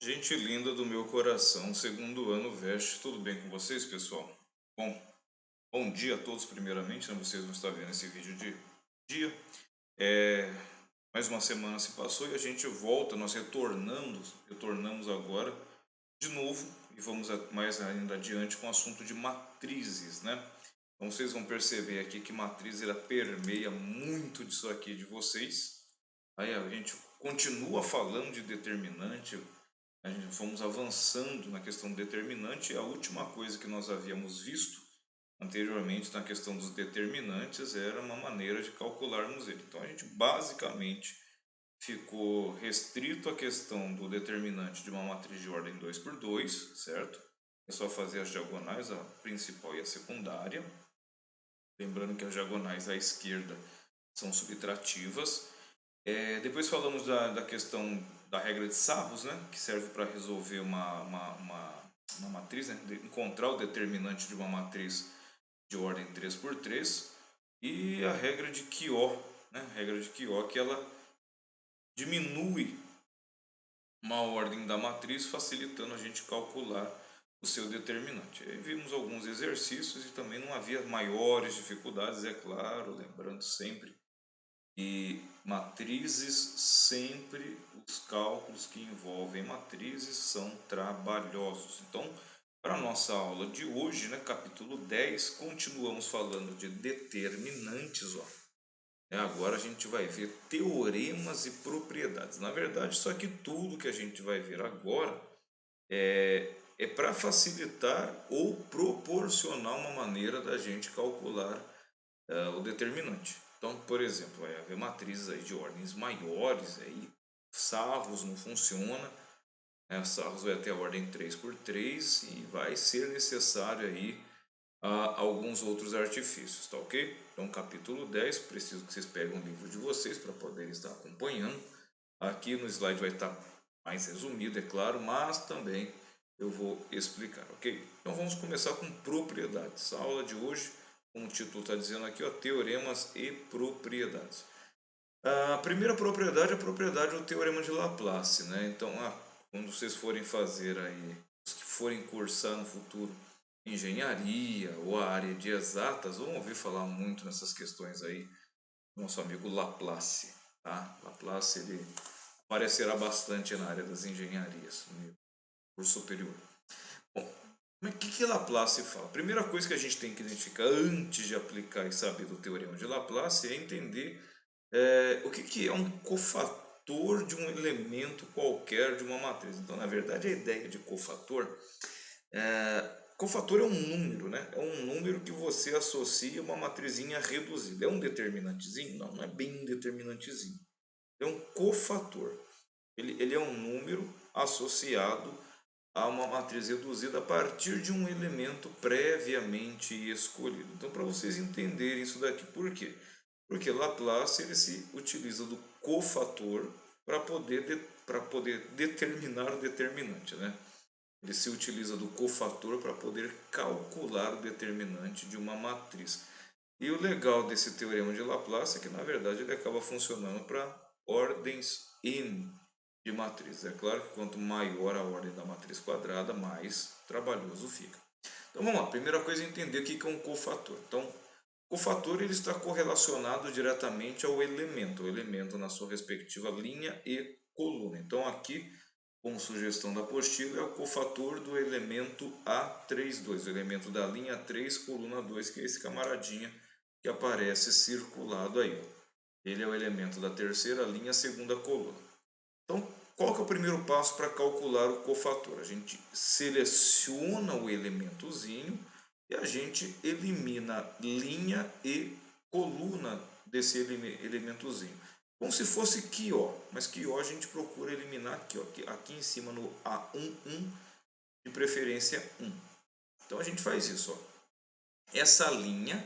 Gente linda do meu coração, segundo ano veste, tudo bem com vocês, pessoal? Bom, bom dia a todos primeiramente, né? Vocês vão estar vendo esse vídeo de dia. É, mais uma semana se passou e a gente volta, nós retornamos agora de novo e vamos mais ainda adiante com o assunto de matrizes, né? Então vocês vão perceber aqui que matriz ela permeia muito disso aqui de vocês. Aí a gente continua falando de determinante, a gente fomos avançando na questão determinante. E a última coisa que nós havíamos visto anteriormente na questão dos determinantes era uma maneira de calcularmos ele. Então a gente basicamente ficou restrito à questão do determinante de uma matriz de ordem 2 por 2, certo? É só fazer as diagonais, a principal e a secundária. Lembrando que as diagonais à esquerda são subtrativas. Depois falamos da questão da regra de Sarros, né, que serve para resolver uma matriz, né, encontrar o determinante de uma matriz de ordem 3 por 3 e a regra de Quió, né, a regra de Quió que ela diminui uma ordem da matriz, facilitando a gente calcular o seu determinante. Aí vimos alguns exercícios e também não havia maiores dificuldades, é claro, lembrando sempre e matrizes, sempre os cálculos que envolvem matrizes são trabalhosos. Então, para a nossa aula de hoje, né, capítulo 10, continuamos falando de determinantes. Ó. Agora a gente vai ver teoremas e propriedades. Na verdade, só que tudo que a gente vai ver agora é para facilitar ou proporcionar uma maneira da gente calcular o determinante. Então, por exemplo, vai haver matrizes aí de ordens maiores, aí Sarros não funciona, né? Sarros vai até a ordem 3 por 3 e vai ser necessário aí alguns outros artifícios, tá ok? Então, capítulo 10, preciso que vocês peguem o livro de vocês para poderem estar acompanhando. Aqui no slide vai estar mais resumido, é claro, mas também eu vou explicar, ok? Então vamos começar com propriedades. A aula de hoje, como o título está dizendo aqui, ó, teoremas e propriedades. A primeira propriedade é a propriedade do teorema de Laplace, né? Então, quando vocês forem fazer aí, os que forem cursar no futuro engenharia ou a área de exatas, vão ouvir falar muito nessas questões aí, nosso amigo Laplace, tá? Laplace, ele aparecerá bastante na área das engenharias, no curso superior. Bom, mas o que Laplace fala? A primeira coisa que a gente tem que identificar antes de aplicar e saber do teorema de Laplace é entender o que é um cofator de um elemento qualquer de uma matriz. Então, na verdade, a ideia de cofator cofator é um número, né? É um número que você associa a uma matrizinha reduzida. É um determinantezinho? Não, não é bem um determinantezinho. É um cofator. Ele é um número associado a uma matriz reduzida a partir de um elemento previamente escolhido. Então, para vocês entenderem isso daqui, por quê? Porque Laplace ele se utiliza do cofator para poder determinar o determinante, né? Ele se utiliza do cofator para poder calcular o determinante de uma matriz. E o legal desse teorema de Laplace é que, na verdade, ele acaba funcionando para ordens n de matrizes. É claro que quanto maior a ordem da matriz quadrada, mais trabalhoso fica. Então vamos lá, primeira coisa é entender o que é um cofator. Então, o cofator ele está correlacionado diretamente ao elemento, o elemento na sua respectiva linha e coluna. Então aqui, como sugestão da apostila, é o cofator do elemento A32, o elemento da linha 3, coluna 2, que é esse camaradinha que aparece circulado aí. Ele é o elemento da terceira linha, segunda coluna. Então, qual que é o primeiro passo para calcular o cofator? A gente seleciona o elementozinho e a gente elimina linha e coluna desse elementozinho. Como se fosse QO, mas QO a gente procura eliminar aqui, ó, aqui em cima no A11, de preferência 1. Então a gente faz isso. Ó. Essa linha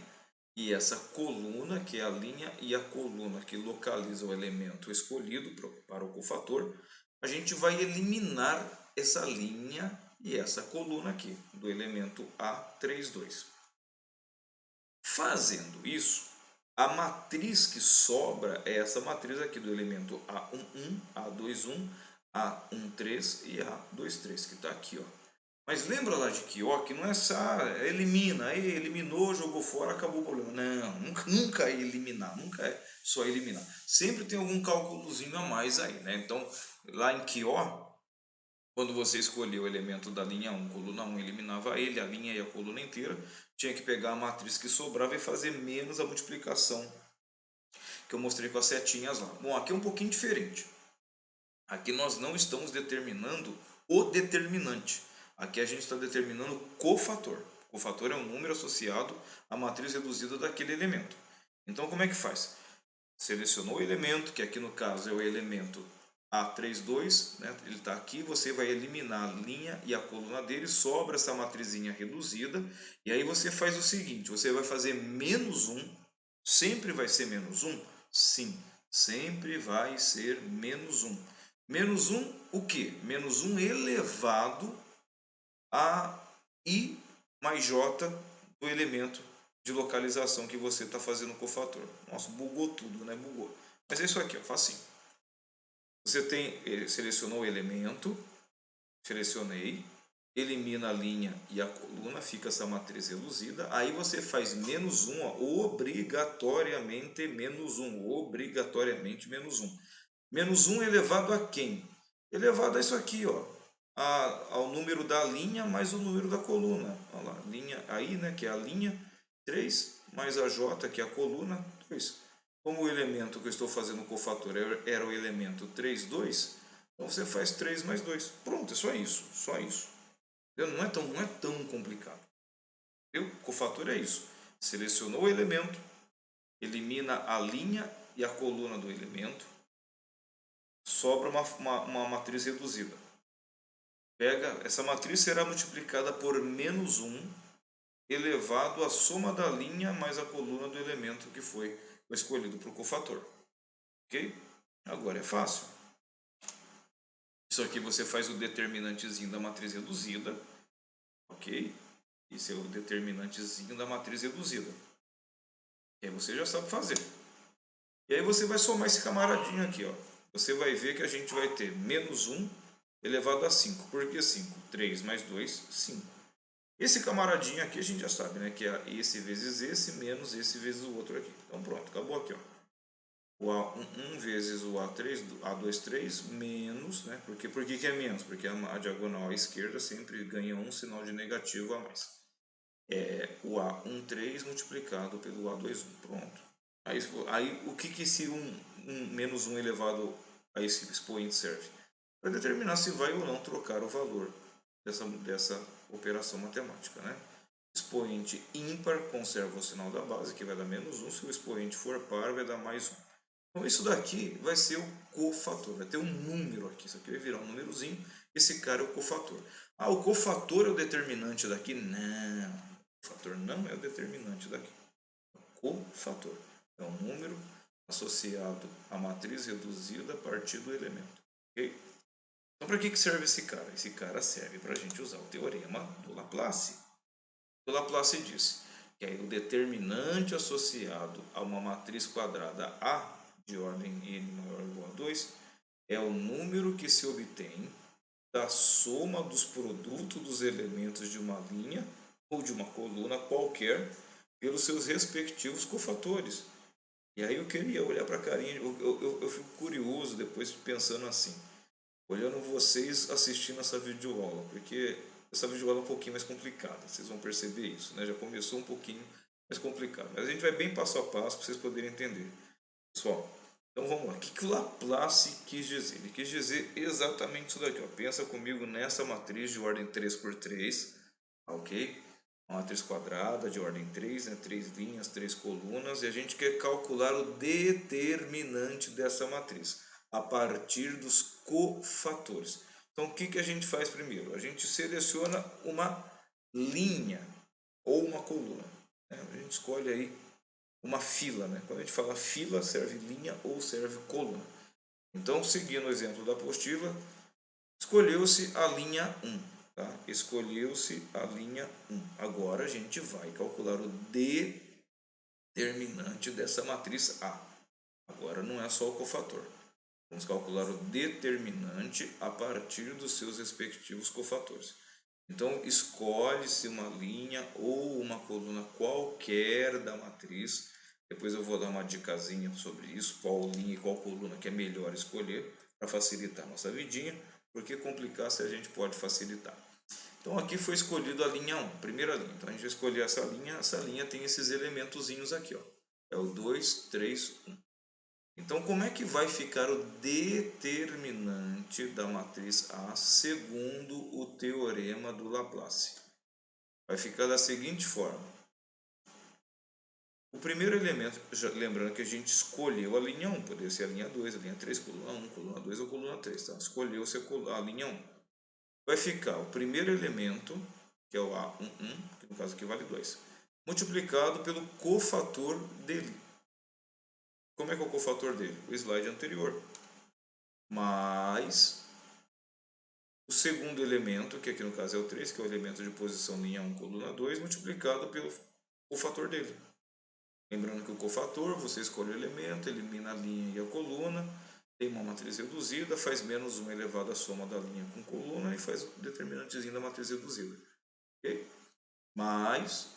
e essa coluna, que é a linha e a coluna que localiza o elemento escolhido para o cofator, a gente vai eliminar essa linha e essa coluna aqui, do elemento A32. Fazendo isso, a matriz que sobra é essa matriz aqui do elemento A11, A21, A13 e A23, que está aqui, ó. Mas lembra lá de QO que não é só elimina, aí eliminou, jogou fora, acabou o problema. Não, nunca é eliminar, nunca é só eliminar. Sempre tem algum cálculozinho a mais aí, né? Então, lá em QO, quando você escolheu o elemento da linha 1, coluna 1, eliminava ele, a linha e a coluna inteira, tinha que pegar a matriz que sobrava e fazer menos a multiplicação que eu mostrei com as setinhas lá. Bom, aqui é um pouquinho diferente. Aqui nós não estamos determinando o determinante. Aqui a gente está determinando o cofator. O cofator é um número associado à matriz reduzida daquele elemento. Então como é que faz? Selecionou o elemento, que aqui no caso é o elemento A32, né? Ele está aqui, você vai eliminar a linha e a coluna dele, sobra essa matrizinha reduzida, e aí você faz o seguinte, você vai fazer menos 1, sempre vai ser menos 1? Sim, sempre vai ser menos 1. Menos 1 o quê? Menos 1 elevado a I mais J do elemento de localização que você está fazendo com o cofator. Nossa, bugou tudo, né? Bugou. Mas é isso aqui, ó, facinho. Você selecionou o elemento, selecionei, elimina a linha e a coluna, fica essa matriz reduzida. Aí você faz menos 1, ó, obrigatoriamente menos 1, obrigatoriamente menos 1. Menos 1 elevado a quem? Elevado a isso aqui, ó, ao número da linha mais o número da coluna. Olha lá, linha aí, né, que é a linha 3, mais a J, que é a coluna 2. Como o elemento que eu estou fazendo com o cofator era o elemento 3, 2, então você faz 3 mais 2. Pronto, é só isso, só isso. Não é tão complicado. O cofator é isso. Selecionou o elemento, elimina a linha e a coluna do elemento, sobra uma matriz reduzida. Essa matriz será multiplicada por menos 1 elevado à soma da linha mais a coluna do elemento que foi escolhido para o cofator. Ok? Agora é fácil. Isso aqui você faz o determinantezinho da matriz reduzida. Ok? Esse é o determinantezinho da matriz reduzida. E aí você já sabe fazer. E aí você vai somar esse camaradinho aqui, ó. Você vai ver que a gente vai ter menos 1 elevado a 5. Por que 5? 3 mais 2, 5. Esse camaradinho aqui a gente já sabe, né? Que é esse vezes esse menos esse vezes o outro aqui. Então pronto, acabou aqui, ó. O A1 vezes o A3, A23 menos, né? Por que é menos? Porque a diagonal à esquerda sempre ganha um sinal de negativo a mais. É o A13 multiplicado pelo A21. Pronto. Aí o que esse menos 1 elevado a esse expoente serve? Para determinar se vai ou não trocar o valor dessa operação matemática, né? Expoente ímpar conserva o sinal da base, que vai dar menos 1. Se o expoente for par, vai dar mais 1. Então isso daqui vai ser o cofator, vai ter um número aqui, isso aqui vai virar um númerozinho, esse cara é o cofator. Ah, o cofator é o determinante daqui? Não, o cofator não é o determinante daqui. O cofator é um número associado à matriz reduzida a partir do elemento. Ok? Então para que serve esse cara? Esse cara serve para a gente usar o teorema do Laplace. O Laplace disse que aí o determinante associado a uma matriz quadrada A de ordem n maior ou igual a 2 é o número que se obtém da soma dos produtos dos elementos de uma linha ou de uma coluna qualquer pelos seus respectivos cofatores. E aí eu queria olhar para a carinha, eu fico curioso depois pensando assim, olhando vocês assistindo essa videoaula, porque essa videoaula é um pouquinho mais complicada, vocês vão perceber isso, né? Já começou um pouquinho mais complicado, mas a gente vai bem passo a passo para vocês poderem entender. Pessoal, então vamos lá, o que o Laplace quis dizer? Ele quis dizer exatamente isso daqui, ó. Pensa comigo nessa matriz de ordem 3x3, ok? Uma matriz quadrada de ordem 3, né? 3 linhas, 3 colunas, e a gente quer calcular o determinante dessa matriz a partir dos cofatores. Então o que a gente faz primeiro? A gente seleciona uma linha ou uma coluna, né? A gente escolhe aí uma fila, né? Quando a gente fala fila, serve linha ou serve coluna. Então, seguindo o exemplo da apostila, escolheu-se a linha 1. Tá? Escolheu-se a linha 1. Agora a gente vai calcular o determinante dessa matriz A. Agora não é só o cofator. Vamos calcular o determinante a partir dos seus respectivos cofatores. Então, escolhe-se uma linha ou uma coluna qualquer da matriz. Depois eu vou dar uma dicasinha sobre isso, qual linha e qual coluna que é melhor escolher para facilitar a nossa vidinha, porque complicar se a gente pode facilitar. Então aqui foi escolhido a linha 1, primeira linha. Então a gente vai escolher essa linha tem esses elementozinhos aqui, ó. É o 2, 3, 1. Então como é que vai ficar o determinante da matriz A segundo o teorema do Laplace? Vai ficar da seguinte forma. O primeiro elemento, lembrando que a gente escolheu a linha 1, poderia ser a linha 2, a linha 3, coluna 1, coluna 2 ou coluna 3. Tá? Escolheu-se a linha 1. Vai ficar o primeiro elemento, que é o A11, que no caso aqui vale 2, multiplicado pelo cofator dele. Como é que é o cofator dele? O slide anterior. Mais o segundo elemento, que aqui no caso é o 3, que é o elemento de posição linha 1, coluna 2, multiplicado pelo cofator dele. Lembrando que o cofator, você escolhe o elemento, elimina a linha e a coluna, tem uma matriz reduzida, faz menos 1 elevado à soma da linha com coluna e faz o determinantezinho da matriz reduzida. Okay? Mais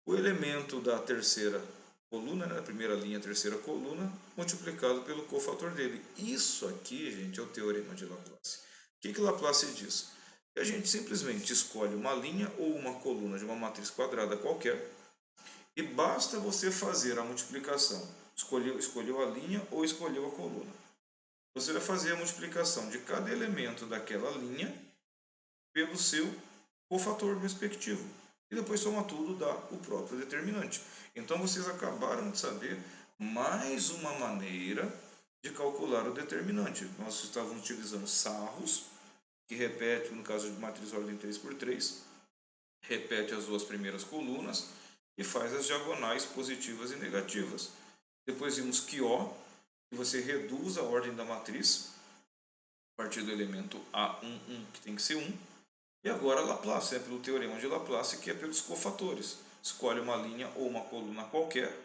o elemento da terceira coluna, né, primeira linha, terceira coluna, multiplicado pelo cofator dele. Isso aqui, gente, é o teorema de Laplace. O que Laplace diz? Que a gente simplesmente escolhe uma linha ou uma coluna de uma matriz quadrada qualquer e basta você fazer a multiplicação. Escolheu a linha ou escolheu a coluna. Você vai fazer a multiplicação de cada elemento daquela linha pelo seu cofator respectivo. E depois soma tudo, dá o próprio determinante. Então vocês acabaram de saber mais uma maneira de calcular o determinante. Nós estávamos utilizando sarros, que repete, no caso de matriz ordem 3×3, repete as duas primeiras colunas e faz as diagonais positivas e negativas. Depois vimos QO, que você reduz a ordem da matriz a partir do elemento A11, que tem que ser 1. E agora Laplace, é pelo teorema de Laplace, que é pelos cofatores. Escolhe uma linha ou uma coluna qualquer,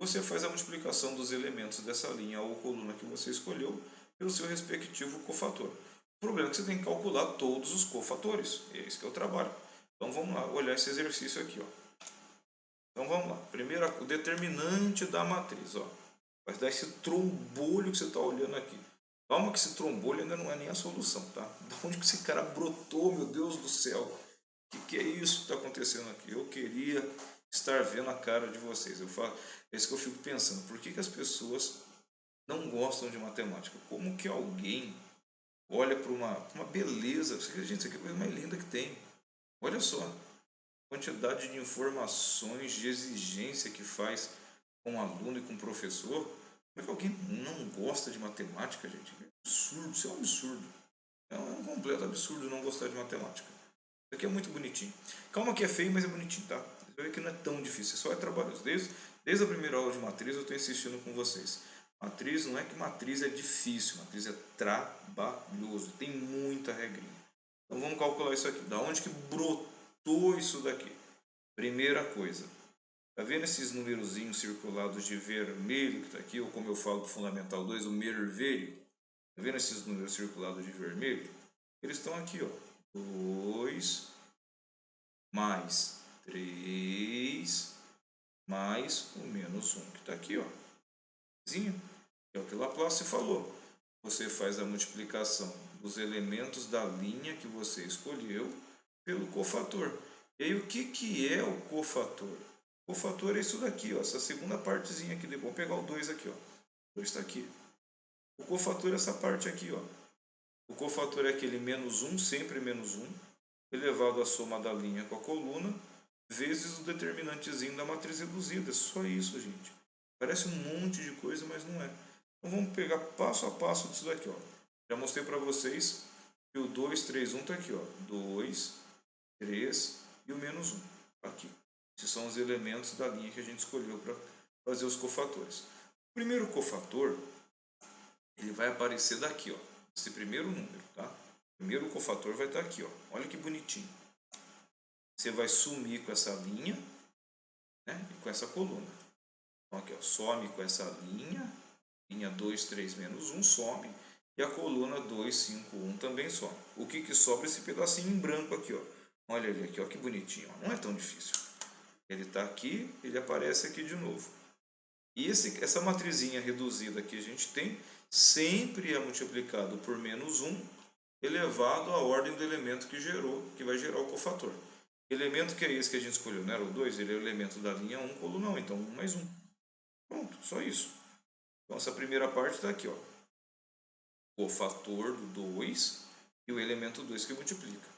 você faz a multiplicação dos elementos dessa linha ou coluna que você escolheu pelo seu respectivo cofator. O problema é que você tem que calcular todos os cofatores, é esse que é o trabalho. Então vamos lá olhar esse exercício aqui. Ó. Então vamos lá, primeiro o determinante da matriz. Ó. Vai dar esse trombolho que você está olhando aqui. Calma que esse trombolho ainda não é nem a solução, tá? De onde que esse cara brotou, meu Deus do céu? O que é isso que está acontecendo aqui? Eu queria estar vendo a cara de vocês. É isso que eu fico pensando. Por que as pessoas não gostam de matemática? Como que alguém olha para uma beleza? Gente, isso aqui é a coisa mais linda que tem. Olha só, a quantidade de informações, de exigência que faz com o aluno e com o professor. Como é que alguém não gosta de matemática, gente? É absurdo, isso é um absurdo. É um completo absurdo não gostar de matemática. Isso aqui é muito bonitinho. Calma que é feio, mas é bonitinho, tá? Você vai ver que não é tão difícil, só é trabalhoso. Desde a primeira aula de matriz eu estou insistindo com vocês. Matriz não é que matriz é difícil, matriz é trabalhoso, tem muita regrinha. Então vamos calcular isso aqui. Da onde que brotou isso daqui? Primeira coisa, tá vendo esses numerozinhos circulados de vermelho que está aqui, ou como eu falo do Fundamental 2, o mervelho? Tá vendo esses números circulados de vermelho? Eles estão aqui, ó. 2 mais 3 mais o menos 1, que está aqui, ó. É o que Laplace falou. Você faz a multiplicação dos elementos da linha que você escolheu pelo cofator. E aí, o que é o cofator? O cofator é isso daqui, ó, essa segunda partezinha aqui. Vou pegar o 2 aqui, ó. O 2 está aqui. O cofator é essa parte aqui, ó. O cofator é aquele menos 1, sempre menos 1, elevado à soma da linha com a coluna, vezes o determinantezinho da matriz reduzida. É só isso, gente. Parece um monte de coisa, mas não é. Então vamos pegar passo a passo disso daqui, ó. Já mostrei para vocês que o 2, 3, 1 está aqui, ó. 2, 3 e o menos 1. Aqui. Esses são os elementos da linha que a gente escolheu para fazer os cofatores. O primeiro cofator, ele vai aparecer daqui, ó. Esse primeiro número, tá? O primeiro cofator vai estar aqui, ó. Olha que bonitinho. Você vai sumir com essa linha, né? E com essa coluna. Então aqui, ó, some com essa linha linha 2, 3, menos 1 some, e a coluna 2, 5, 1 também some. O que sobra? Esse pedacinho em branco aqui, ó. Olha ele aqui, ó, que bonitinho, ó. Não é tão difícil. Ele está aqui, ele aparece aqui de novo. E essa matrizinha reduzida que a gente tem sempre é multiplicado por menos 1 elevado à ordem do elemento que vai gerar o cofator. Elemento que é esse que a gente escolheu, não era o 2? Ele é o elemento da linha 1, coluna 1, então 1 mais 1. Pronto, só isso. Então essa primeira parte está aqui, ó. Cofator do 2 e o elemento 2 que multiplica.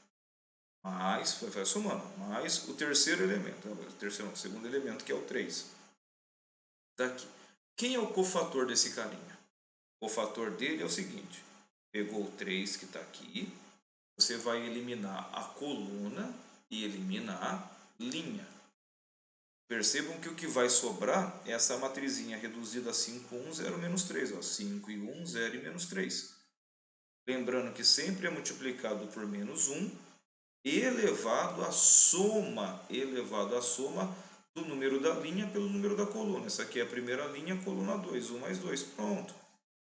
Mais, vai somando, mais o terceiro elemento, o segundo elemento que é o 3. Está aqui. Quem é o cofator desse carinha? O cofator dele é o seguinte, pegou o 3 que está aqui, você vai eliminar a coluna e eliminar a linha. Percebam que o que vai sobrar é essa matrizinha reduzida a 5, 1, 0, menos 3. Ó. 5 e 1, 0 e menos 3. Lembrando que sempre é multiplicado por menos 1 elevado à soma do número da linha pelo número da coluna. Essa aqui é a primeira linha, coluna 2, 1 mais 2, pronto.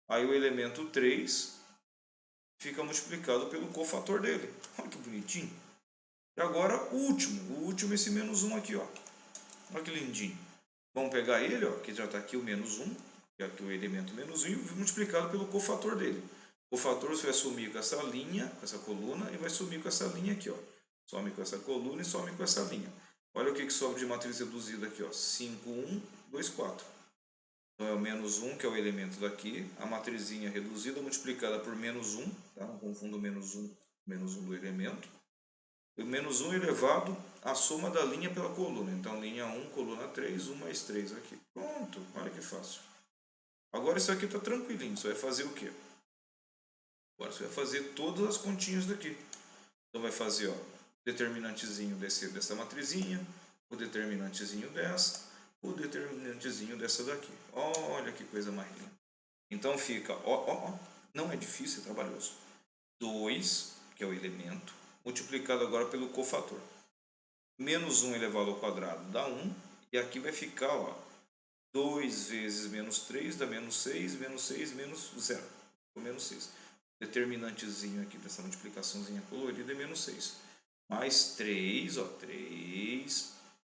Aí o elemento 3 fica multiplicado pelo cofator dele. Olha que bonitinho. E agora o último esse menos 1 aqui, ó. Olha que lindinho. Vamos pegar ele, ó, que já está aqui o menos 1, que é aqui o elemento menos 1, e multiplicado pelo cofator dele. O cofator você vai sumir com essa linha, com essa coluna, e vai sumir com essa linha aqui, ó. Some com essa coluna e some com essa linha. Olha o que sobra de matriz reduzida aqui, ó. 5, 1, 2, 4. Então é o menos 1, que é o elemento daqui. A matrizinha reduzida multiplicada por menos 1. Tá? Não confunda o menos 1 do elemento. E o menos 1 elevado à soma da linha pela coluna. Então linha 1, coluna 3, 1 mais 3 aqui. Pronto, olha que fácil. Agora isso aqui está tranquilinho. Você vai fazer o quê? Agora você vai fazer todas as continhas daqui. Então vai fazer, ó, determinantezinho dessa matrizinha, o determinantezinho dessa, o determinantezinho dessa daqui. Olha que coisa mais linda. Então fica, ó, não é difícil, é trabalhoso. 2, que é o elemento, multiplicado agora pelo cofator. Menos 1 elevado ao quadrado dá 1, e aqui vai ficar, ó, 2 vezes menos 3 dá menos 6, menos 6, menos 0. Menos 6. Determinantezinho aqui dessa multiplicaçãozinha colorida é menos 6. Mais 3, ó, 3.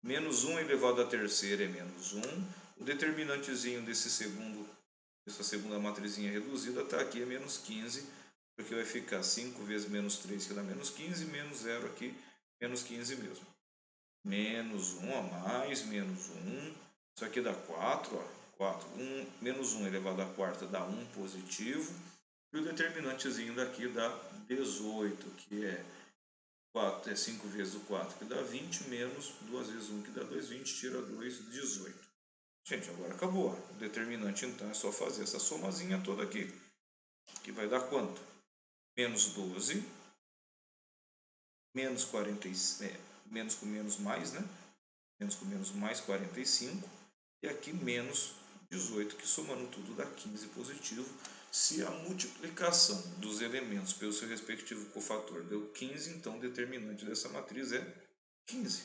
Menos 1 elevado à terceira é menos 1. O determinantezinho dessa segunda matrizinha reduzida está aqui, é menos 15. Porque vai ficar 5 vezes menos 3, que dá menos 15, menos 0 aqui, menos 15 mesmo. Menos 1, ó, mais menos 1. Isso aqui dá 4, ó. 4. Menos 1 elevado à quarta dá 1 positivo. E o determinantezinho daqui dá 18, que é 4, é 5 vezes o 4, que dá 20, menos 2 vezes 1, que dá 2, 20, tira 2, 18. Gente, agora acabou. O determinante, então, é só fazer essa somazinha toda aqui. Que vai dar quanto? Menos 12, menos 45, menos com menos mais, né? Menos com menos mais 45. E aqui menos 18, que somando tudo dá 15 positivo. Se a multiplicação dos elementos pelo seu respectivo cofator deu 15, então o determinante dessa matriz é 15.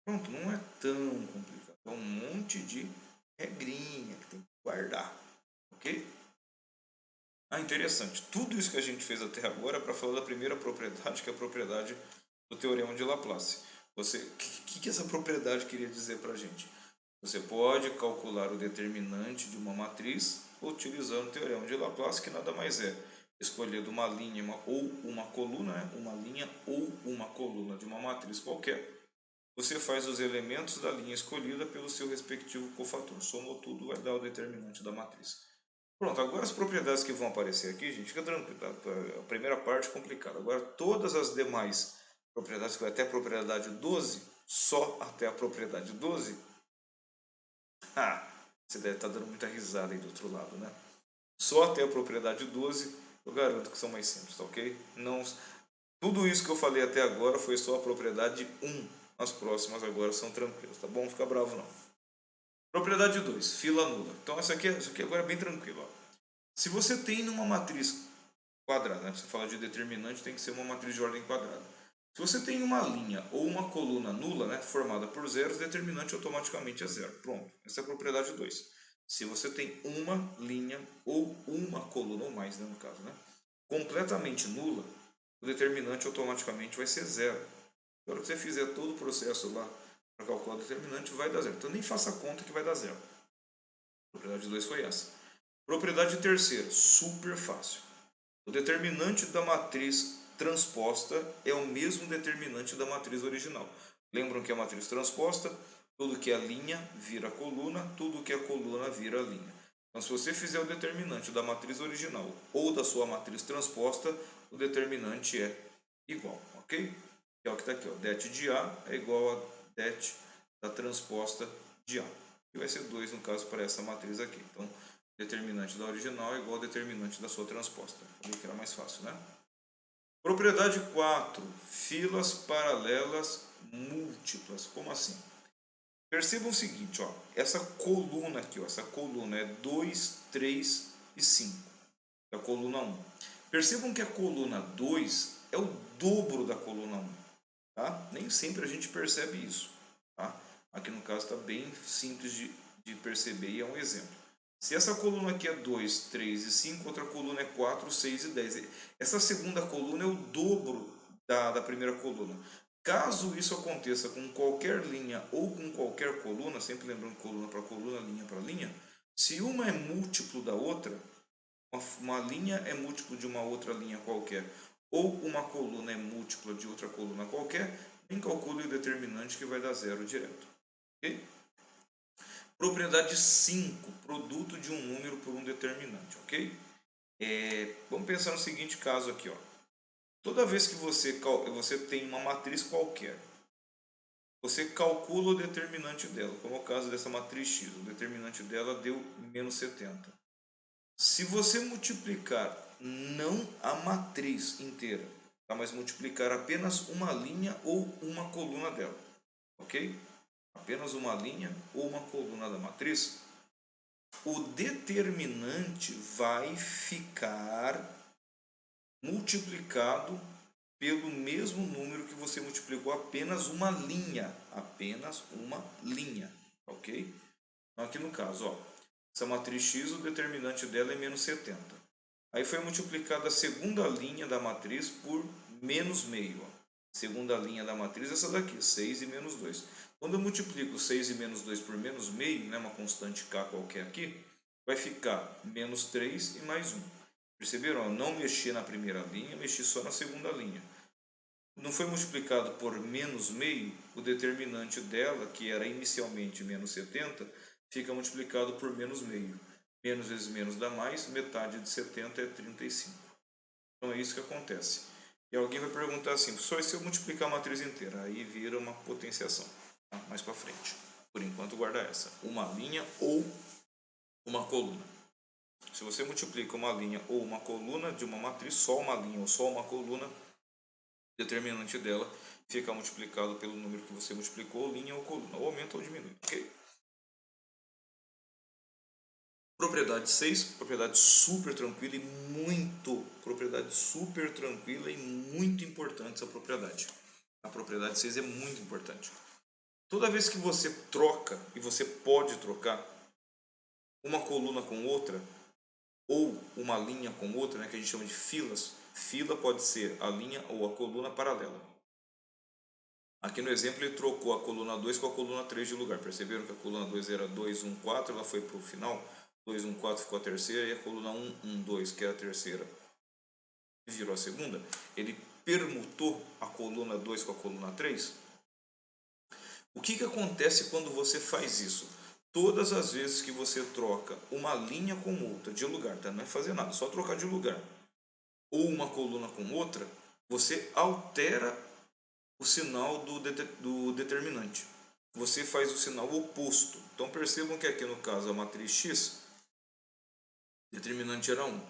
Pronto, não é tão complicado. É um monte de regrinha que tem que guardar. Ok? Ah, interessante. Tudo isso que a gente fez até agora é para falar da primeira propriedade, que é a propriedade do Teorema de Laplace. O que essa propriedade queria dizer para a gente? Você pode calcular o determinante de uma matriz utilizando o Teorema de Laplace, que nada mais é escolher de uma linha ou uma coluna, né? Uma linha ou uma coluna de uma matriz qualquer. Você faz os elementos da linha escolhida pelo seu respectivo cofator. Somou tudo, vai dar o determinante da matriz. Pronto, agora as propriedades que vão aparecer aqui, gente, fica tranquilo, tá? A primeira parte é complicada. Agora todas as demais propriedades, que vai até a propriedade 12, só até a propriedade 12, você deve estar dando muita risada aí do outro lado, né? Só até a propriedade 12, eu garanto que são mais simples, tá ok? Não, tudo isso que eu falei até agora foi só a propriedade 1. As próximas agora são tranquilas, tá bom? Não fica bravo não. Propriedade 2, fila nula. Então essa aqui agora é bem tranquila. Ó. Se você tem numa matriz quadrada, né? Você fala de determinante, tem que ser uma matriz de ordem quadrada. Se você tem uma linha ou uma coluna nula, né, formada por zeros, determinante automaticamente é zero. Pronto, essa é a propriedade 2. Se você tem uma linha ou uma coluna, ou mais, né, no caso, né, completamente nula, o determinante automaticamente vai ser zero. Agora que você fizer todo o processo lá para calcular o determinante, vai dar zero. Então nem faça conta que vai dar zero. Propriedade 2 foi essa. Propriedade terceira, super fácil. O determinante da matriz transposta é o mesmo determinante da matriz original. Lembram que a matriz transposta, tudo que é linha vira coluna, tudo que é coluna vira linha. Então, se você fizer o determinante da matriz original ou da sua matriz transposta, o determinante é igual, ok? Que é o que está aqui, ó. Det de A é igual a det da transposta de A. E vai ser 2 no caso para essa matriz aqui. Então, determinante da original é igual ao determinante da sua transposta. Falei que era mais fácil, né? Propriedade 4. Filas paralelas múltiplas. Como assim? Percebam o seguinte, ó, essa coluna aqui, ó, essa coluna é 2, 3 e 5. Da coluna 1. Percebam que a coluna 2 é o dobro da coluna 1. Tá? Nem sempre a gente percebe isso. Tá? Aqui no caso está bem simples de perceber e é um exemplo. Se essa coluna aqui é 2, 3 e 5, outra coluna é 4, 6 e 10. Essa segunda coluna é o dobro da primeira coluna. Caso isso aconteça com qualquer linha ou com qualquer coluna, sempre lembrando coluna para coluna, linha para linha, se uma é múltiplo da outra, uma linha é múltiplo de uma outra linha qualquer, ou uma coluna é múltipla de outra coluna qualquer, nem calcule o determinante que vai dar zero direto. Ok? Propriedade 5, produto de um número por um determinante, ok? Vamos pensar no seguinte caso aqui, ó. Toda vez que você tem uma matriz qualquer, você calcula o determinante dela, como é o caso dessa matriz X, o determinante dela deu menos 70. Se você multiplicar não a matriz inteira, tá? Mas multiplicar apenas uma linha ou uma coluna dela, ok? Apenas uma linha ou uma coluna da matriz, o determinante vai ficar multiplicado pelo mesmo número que você multiplicou apenas uma linha, ok? Então aqui no caso, ó, essa matriz X, o determinante dela é menos 70. Aí foi multiplicada a segunda linha da matriz por menos meio, ó. Segunda linha da matriz, essa daqui, 6 e menos 2. Quando eu multiplico 6 e menos 2 por menos meio, né, uma constante k qualquer aqui, vai ficar menos 3 e mais 1. Perceberam? Eu não mexi na primeira linha, mexi só na segunda linha. Não foi multiplicado por menos meio, o determinante dela, que era inicialmente menos 70, fica multiplicado por menos meio. Menos vezes menos dá mais, metade de 70 é 35. Então é isso que acontece. E alguém vai perguntar assim, só se eu multiplicar a matriz inteira, aí vira uma potenciação, tá? Mais para frente. Por enquanto guarda essa, uma linha ou uma coluna. Se você multiplica uma linha ou uma coluna de uma matriz, só uma linha ou só uma coluna, o determinante dela fica multiplicado pelo número que você multiplicou, linha ou coluna, ou aumenta ou diminui, ok? Propriedade 6, propriedade super tranquila e muito importante essa propriedade. A propriedade 6 é muito importante. Toda vez que você troca, e você pode trocar, uma coluna com outra, ou uma linha com outra, né, que a gente chama de filas, fila pode ser a linha ou a coluna paralela. Aqui no exemplo ele trocou a coluna 2 com a coluna 3 de lugar. Perceberam que a coluna 2 era 2, 1, 4, ela foi para o final. 2, 1, 4 ficou a terceira e a coluna 1, 1, 2, que é a terceira, virou a segunda. Ele permutou a coluna 2 com a coluna 3. O que acontece quando você faz isso? Todas as vezes que você troca uma linha com outra de lugar, tá? Não é fazer nada, só trocar de lugar, ou uma coluna com outra, você altera o sinal do determinante. Você faz o sinal oposto. Então percebam que aqui no caso a matriz X, determinante era 1.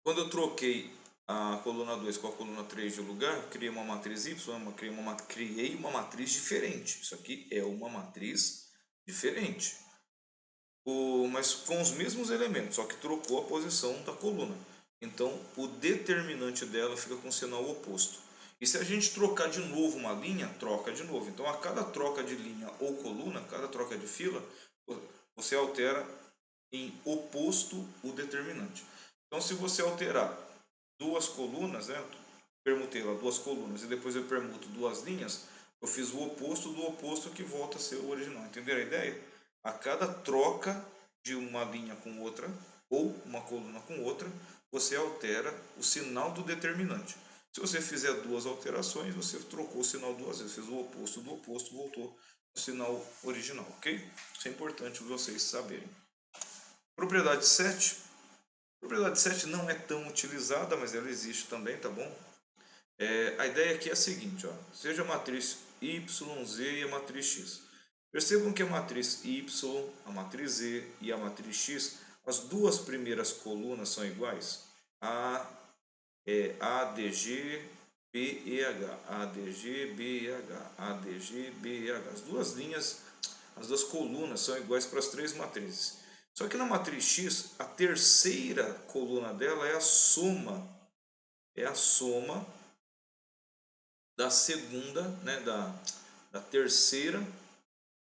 Quando eu troquei a coluna 2 com a coluna 3 de lugar, criei uma matriz Y, criei uma matriz diferente. Isso aqui é uma matriz diferente. Mas com os mesmos elementos, só que trocou a posição da coluna. Então o determinante dela fica com o sinal oposto. E se a gente trocar de novo uma linha, troca de novo. Então a cada troca de linha ou coluna, cada troca de fila, você altera em oposto o determinante. Então, se você alterar duas colunas, né, permutei lá duas colunas e depois eu permuto duas linhas, eu fiz o oposto do oposto que volta a ser o original. Entenderam a ideia? A cada troca de uma linha com outra ou uma coluna com outra, você altera o sinal do determinante. Se você fizer duas alterações, você trocou o sinal duas vezes, fez o oposto do oposto, voltou ao sinal original, ok? Isso é importante vocês saberem. Propriedade 7. Propriedade 7 não é tão utilizada, mas ela existe também, tá bom? A ideia aqui é a seguinte, ó, seja a matriz Y, Z e a matriz X. Percebam que a matriz Y, a matriz Z e a matriz X, as duas primeiras colunas são iguais. ADG, BEH, ADG, BEH, ADG, BEH. As duas linhas, as duas colunas são iguais para as três matrizes. Só que na matriz X, a terceira coluna dela é a soma da segunda, né, da terceira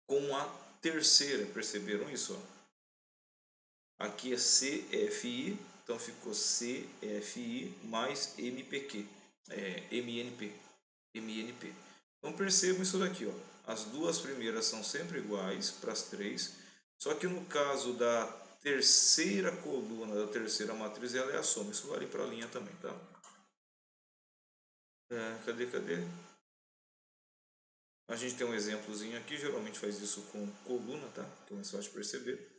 com a terceira. Perceberam isso? Aqui é CFI, então ficou CFI mais MPQ, MNP. Então percebam isso daqui, ó. As duas primeiras são sempre iguais para as três, só que no caso da terceira coluna da terceira matriz, ela é a soma. Isso vale para a linha também, tá? Cadê? A gente tem um exemplozinho aqui, geralmente faz isso com coluna, tá? Que é mais fácil de perceber.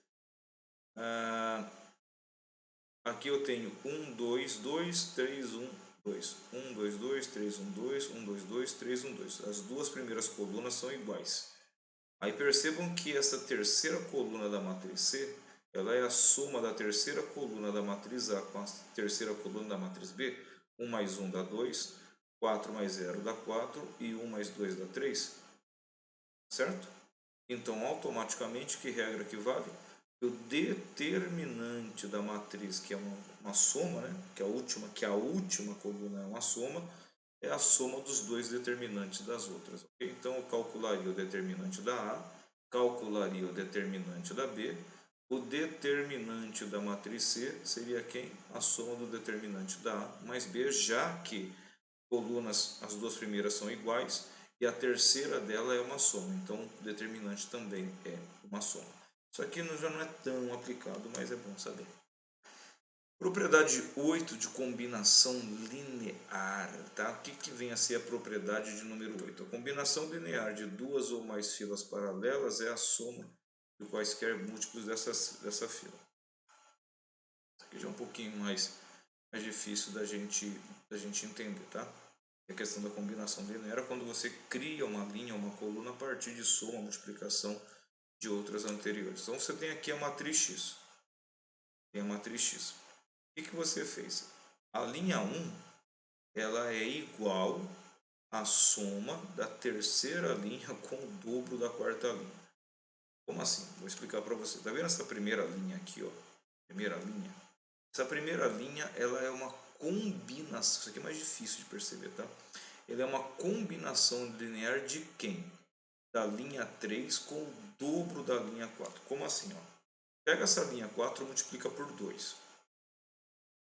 Aqui eu tenho 1, 2, 2, 3, 1, 2. 1, 2, 2, 3, 1, 2, 1, 2, 2, 3, 1, 2. As duas primeiras colunas são iguais. Aí percebam que essa terceira coluna da matriz C, ela é a soma da terceira coluna da matriz A com a terceira coluna da matriz B. 1 mais 1 dá 2, 4 mais 0 dá 4 e 1 mais 2 dá 3. Certo? Então, automaticamente, que regra que vale? O determinante da matriz, que é uma soma, né? que a última coluna é uma soma, é a soma dos dois determinantes das outras. Okay? Então, eu calcularia o determinante da A, calcularia o determinante da B, o determinante da matriz C seria quem? A soma do determinante da A mais B, já que colunas, as duas primeiras são iguais, e a terceira dela é uma soma, então o determinante também é uma soma. Isso aqui já não é tão aplicado, mas é bom saber. Propriedade 8 de combinação linear, tá? O que vem a ser a propriedade de número 8? A combinação linear de duas ou mais filas paralelas é a soma de quaisquer múltiplos dessa fila. Isso aqui já é um pouquinho mais difícil da gente entender, tá? A questão da combinação linear é quando você cria uma linha, uma coluna a partir de soma, multiplicação de outras anteriores. Então você tem aqui a matriz X. Tem a matriz X. O que você fez? A linha 1 ela é igual à soma da terceira linha com o dobro da quarta linha. Como assim? Vou explicar para você. Tá vendo essa primeira linha aqui, ó? Primeira linha. Essa primeira linha ela é uma combinação. Isso aqui é mais difícil de perceber, tá? Ele é uma combinação linear de quem? Da linha 3 com o dobro da linha 4. Como assim? Ó? Pega essa linha 4 e multiplica por 2.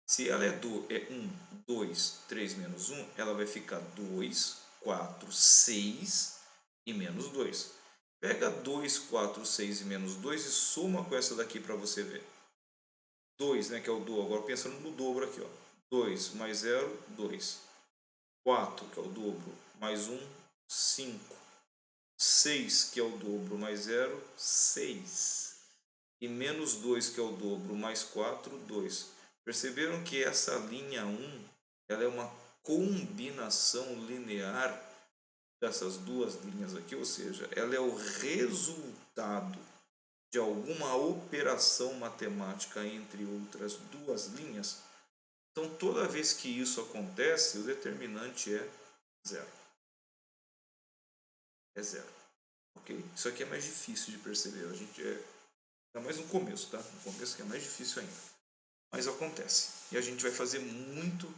Se ela é 1, 2, 3 menos 1, ela vai ficar 2, 4, 6 e menos 2. Pega 2, 4, 6 e menos 2 e soma com essa daqui para você ver. 2, né, que é o dobro. Agora pensando no dobro aqui. Ó. 2 mais 0, 2. 4, que é o dobro, mais 1, 5. 6, que é o dobro, mais 0, 6. E menos 2, que é o dobro, mais 4, 2. Perceberam que essa linha 1 ela é uma combinação linear dessas duas linhas aqui, ou seja, ela é o resultado de alguma operação matemática entre outras duas linhas. Então, toda vez que isso acontece, o determinante é zero. É zero. Ok? Isso aqui é mais difícil de perceber. A gente é mais no começo, tá? No começo que é mais difícil ainda. Mas acontece. E a gente vai fazer muito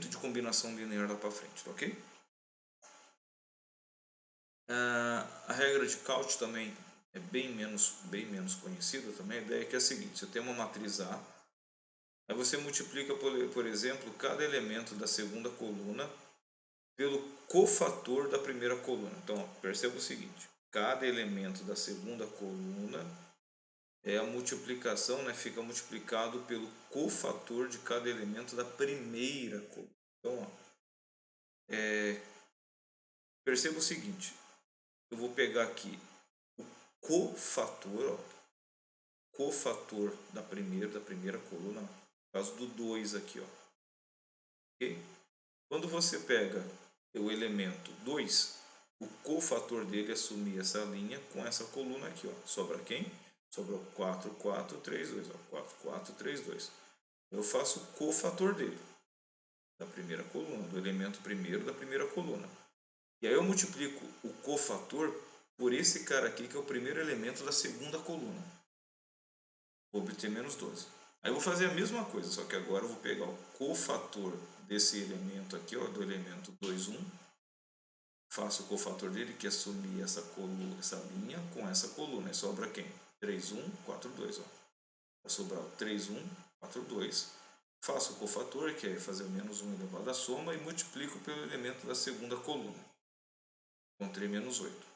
de combinação linear lá para frente, tá ok? A regra de Cauchy também é bem menos conhecida também. A ideia é que é a seguinte: você tem uma matriz A, aí você multiplica, por exemplo, cada elemento da segunda coluna pelo cofator da primeira coluna. Então, ó, perceba o seguinte: cada elemento da segunda coluna é a multiplicação, né, fica multiplicado pelo cofator de cada elemento da primeira coluna. Então, ó, perceba o seguinte: eu vou pegar aqui o cofator, ó, cofator da primeira coluna, no caso do 2 aqui, ó. Ok? Quando você pega o elemento 2, o cofator dele assumir essa linha com essa coluna aqui, ó. Sobra quem? Sobra 4, 4, 3, 2. Ó. 4, 4, 3, 2. Eu faço o cofator dele, da primeira coluna, do elemento primeiro da primeira coluna. E aí eu multiplico o cofator por esse cara aqui, que é o primeiro elemento da segunda coluna. Vou obter menos 12. Aí eu vou fazer a mesma coisa, só que agora eu vou pegar o cofator desse elemento aqui, ó, do elemento 2, 1. Faço o cofator dele, que é assumir essa linha com essa coluna. E sobra quem? 3, 1, 4, 2. Ó. Vai sobrar 3, 1, 4, 2. Faço o cofator, que é fazer menos 1 elevado à soma, e multiplico pelo elemento da segunda coluna. Encontrei menos 8.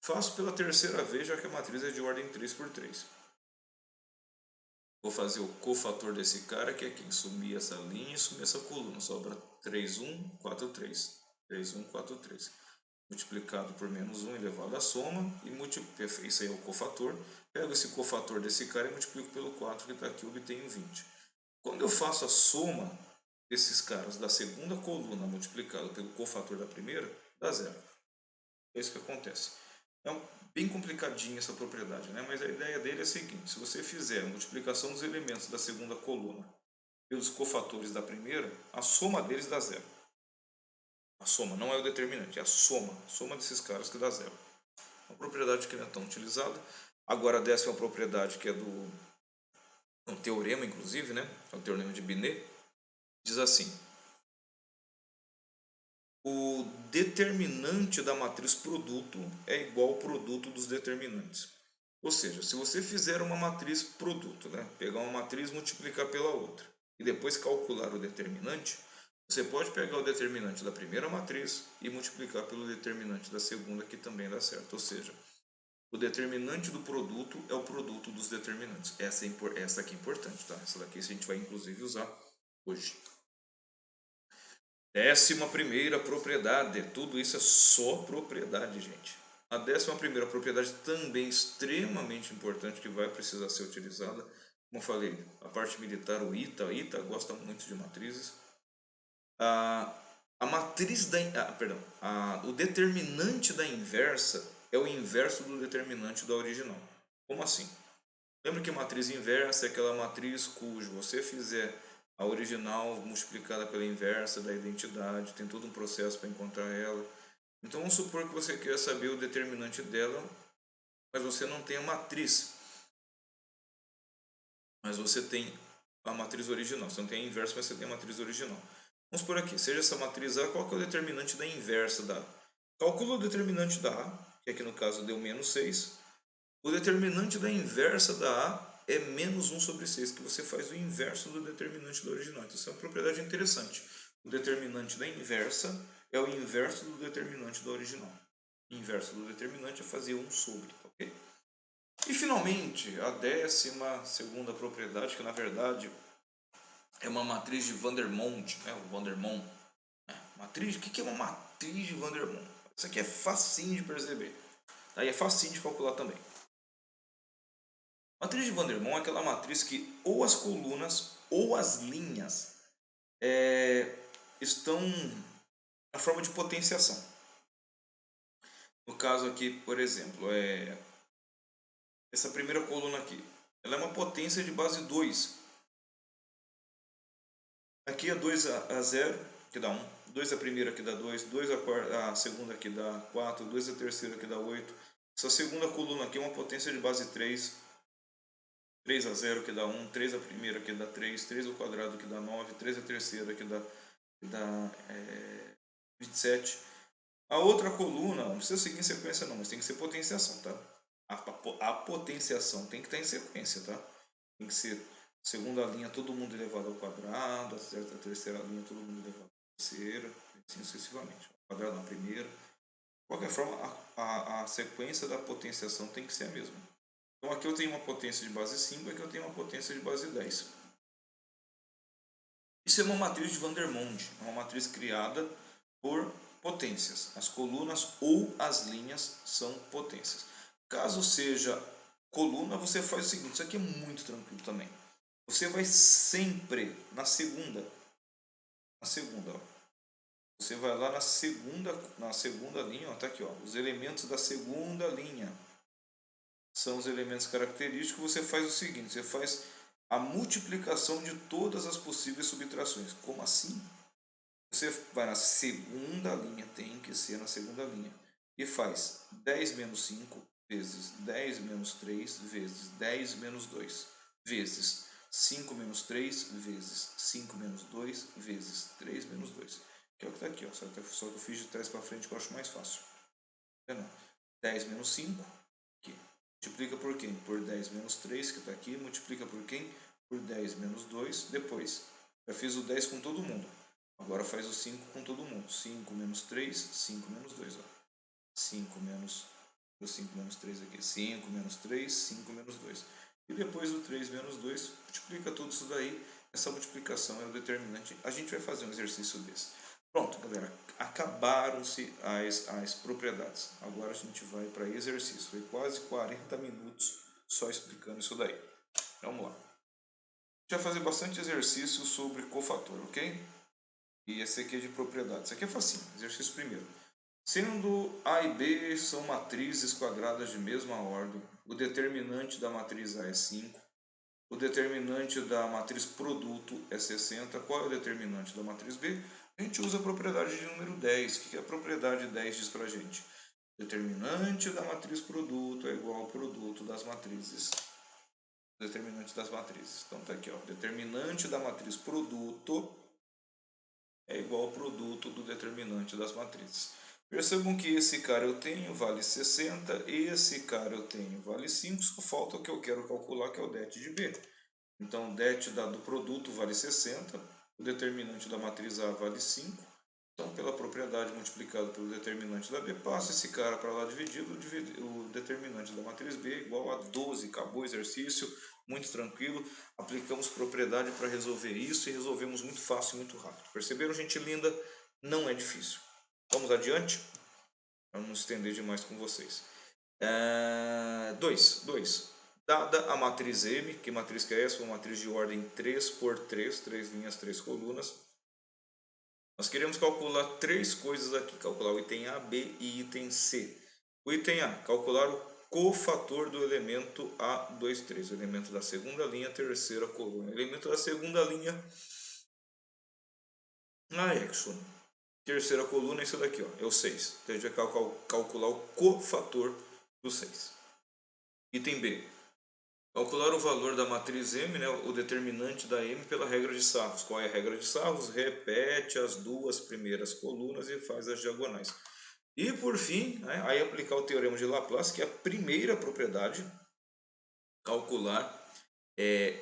Faço pela terceira vez, já que a matriz é de ordem 3 por 3. Vou fazer o cofator desse cara, que é quem? Sumir essa linha e sumir essa coluna. Sobra 3, 1, 4, 3. 3, 1, 4, 3. Multiplicado por menos 1 elevado à soma. E isso aí é o cofator. Pego esse cofator desse cara e multiplico pelo 4 que está aqui, obtenho 20. Quando eu faço a soma desses caras da segunda coluna multiplicado pelo cofator da primeira, dá zero. É isso que acontece. É bem complicadinha essa propriedade, né? Mas a ideia dele é a seguinte: se você fizer a multiplicação dos elementos da segunda coluna pelos cofatores da primeira, a soma deles dá zero. A soma não é o determinante, é a soma desses caras que dá zero. Uma propriedade que não é tão utilizada. Agora a décima propriedade, que é um teorema, inclusive, né? É o teorema de Binet, diz assim: o determinante da matriz produto é igual ao produto dos determinantes. Ou seja, se você fizer uma matriz produto, né? Pegar uma matriz e multiplicar pela outra, e depois calcular o determinante, você pode pegar o determinante da primeira matriz e multiplicar pelo determinante da segunda, que também dá certo. Ou seja, o determinante do produto é o produto dos determinantes. Essa aqui é importante, tá? Essa daqui a gente vai inclusive usar hoje. 11ª propriedade. Tudo isso é só propriedade, gente. A 11ª propriedade também extremamente importante, que vai precisar ser utilizada. Como eu falei, a parte militar, o ITA gosta muito de matrizes. A matriz o determinante da inversa é o inverso do determinante da original. Como assim? Lembra que matriz inversa é aquela matriz cujo você fizer a original multiplicada pela inversa da identidade, tem todo um processo para encontrar ela. Então vamos supor que você queira saber o determinante dela, mas você não tem a matriz. Mas você tem a matriz original. Você não tem a inversa, mas você tem a matriz original. Vamos por aqui, seja essa matriz A, qual que é o determinante da inversa da A? Calcula o determinante da A, que aqui no caso deu menos 6. O determinante da inversa da A é menos 1 sobre 6, que você faz o inverso do determinante da original. Então isso é uma propriedade interessante. O determinante da inversa é o inverso do determinante da original. O inverso do determinante é fazer 1 sobre, ok? E finalmente, a 12ª propriedade, que na verdade é uma matriz de Vandermonde, né? O Vandermonde. Matriz, o que é uma matriz de Vandermonde? Isso aqui é facinho de perceber. Aí é facinho de calcular também. A matriz de Vandermonde é aquela matriz que ou as colunas ou as linhas estão na forma de potenciação. No caso aqui, por exemplo, essa primeira coluna aqui, ela é uma potência de base 2. Aqui é 2 a 0, que dá 1. 2 a primeira, que dá 2. 2 a segunda, que dá 4. 2 a terceira, que dá 8. Essa segunda coluna aqui é uma potência de base 3. 3 a 0, que dá 1. 3 a primeira, que dá 3. 3 ao quadrado, que dá 9. 3 a terceira, que dá 27. A outra coluna, não precisa seguir em sequência não, mas tem que ser potenciação, tá? A potenciação tem que estar em sequência, tá? Tem que ser segunda linha todo mundo elevado ao quadrado, a terceira linha todo mundo elevado à terceira, assim sucessivamente. O quadrado na primeira. De qualquer forma, a sequência da potenciação tem que ser a mesma. Então aqui eu tenho uma potência de base 5, aqui eu tenho uma potência de base 10. Isso é uma matriz de Vandermonde, é uma matriz criada por potências. As colunas ou as linhas são potências. Caso seja coluna, você faz o seguinte, isso aqui é muito tranquilo também. Você vai sempre na segunda, ó. Você vai lá na segunda linha, ó, tá aqui, ó, os elementos da segunda linha são os elementos característicos. Você faz o seguinte, você faz a multiplicação de todas as possíveis subtrações. Como assim? Você vai na segunda linha, tem que ser na segunda linha, e faz 10 menos 5 vezes 10 menos 3 vezes 10 menos 2 vezes 5 menos 3 vezes 5 menos 2 vezes 3 menos 2. Que é o que está aqui, ó. Só que eu fiz de trás para frente que eu acho mais fácil. 10 menos 5, aqui. Multiplica por quem? Por 10 menos 3, que está aqui. Multiplica por quem? Por 10 menos 2. Depois, já fiz o 10 com todo mundo. Agora faz o 5 com todo mundo. 5 menos 3, 5 menos 2. Ó. 5 menos... O 5 menos 3 aqui. 5 menos 3, 5 menos 2. E depois o 3 menos 2, multiplica tudo isso daí. Essa multiplicação é o determinante. A gente vai fazer um exercício desse. Pronto, galera. Acabaram-se as propriedades. Agora a gente vai para exercício. Foi quase 40 minutos só explicando isso daí. Vamos lá. A gente vai fazer bastante exercício sobre cofator, ok? E esse aqui é de propriedades. Esse aqui é facinho. Exercício primeiro. Sendo A e B são matrizes quadradas de mesma ordem, o determinante da matriz A é 5, o determinante da matriz produto é 60. Qual é o determinante da matriz B? A gente usa a propriedade de número 10. O que a propriedade 10 diz para a gente? Determinante da matriz produto é igual ao produto das matrizes. Determinante das matrizes. Então está aqui, ó. Determinante da matriz produto é igual ao produto do determinante das matrizes. Percebam que esse cara eu tenho vale 60, esse cara eu tenho vale 5, só falta o que eu quero calcular, que é o det de B. Então, o det do produto vale 60, o determinante da matriz A vale 5. Então, pela propriedade multiplicado pelo determinante da B, passa esse cara para lá dividido, o determinante da matriz B é igual a 12. Acabou o exercício, muito tranquilo. Aplicamos propriedade para resolver isso e resolvemos muito fácil e muito rápido. Perceberam, gente linda? Não é difícil. Vamos adiante? Para não estender demais com vocês. 2. Dada a matriz M, que matriz que é essa? Uma matriz de ordem 3 por 3, 3 linhas, 3 colunas. Nós queremos calcular três coisas aqui, calcular o item A, B e item C. O item A, calcular o cofator do elemento A23, o elemento da segunda linha, terceira coluna. O elemento da segunda linha, Exxon. Terceira coluna, isso daqui, ó, é o 6. Então a gente vai calcular o cofator do 6. Item B, calcular o valor da matriz M, né, o determinante da M pela regra de Sarros. Qual é a regra de Sarros? Repete as duas primeiras colunas e faz as diagonais. E por fim, né, aí aplicar o teorema de Laplace, que é a primeira propriedade, calcular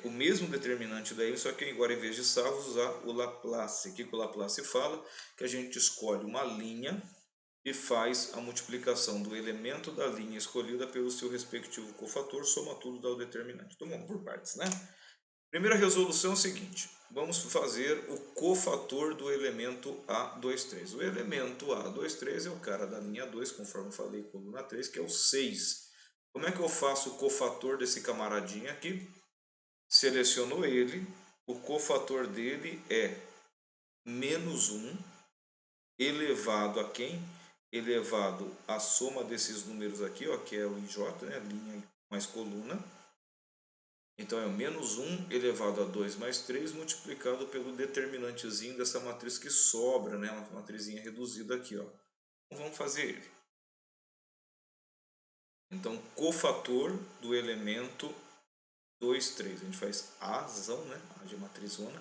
o mesmo determinante da M, só que agora em vez de Sarros usar o Laplace. O que o Laplace fala? Que a gente escolhe uma linha e faz a multiplicação do elemento da linha escolhida pelo seu respectivo cofator, soma tudo, dá o determinante. Então vamos por partes, né? Primeira resolução é o seguinte, vamos fazer o cofator do elemento A23. O elemento A23 é o cara da linha 2, conforme eu falei, coluna 3, que é o 6. Como é que eu faço o cofator desse camaradinho aqui? Seleciono ele, o cofator dele é menos 1 elevado a quem? Elevado à soma desses números aqui, ó, que é o IJ, né, linha mais coluna. Então é o menos 1 elevado a 2 mais 3 multiplicado pelo determinantezinho dessa matriz que sobra, né, uma matrizinha reduzida aqui, ó. Então vamos fazer ele. Então cofator do elemento 2, 3. A gente faz Azão, né, A de matrizona.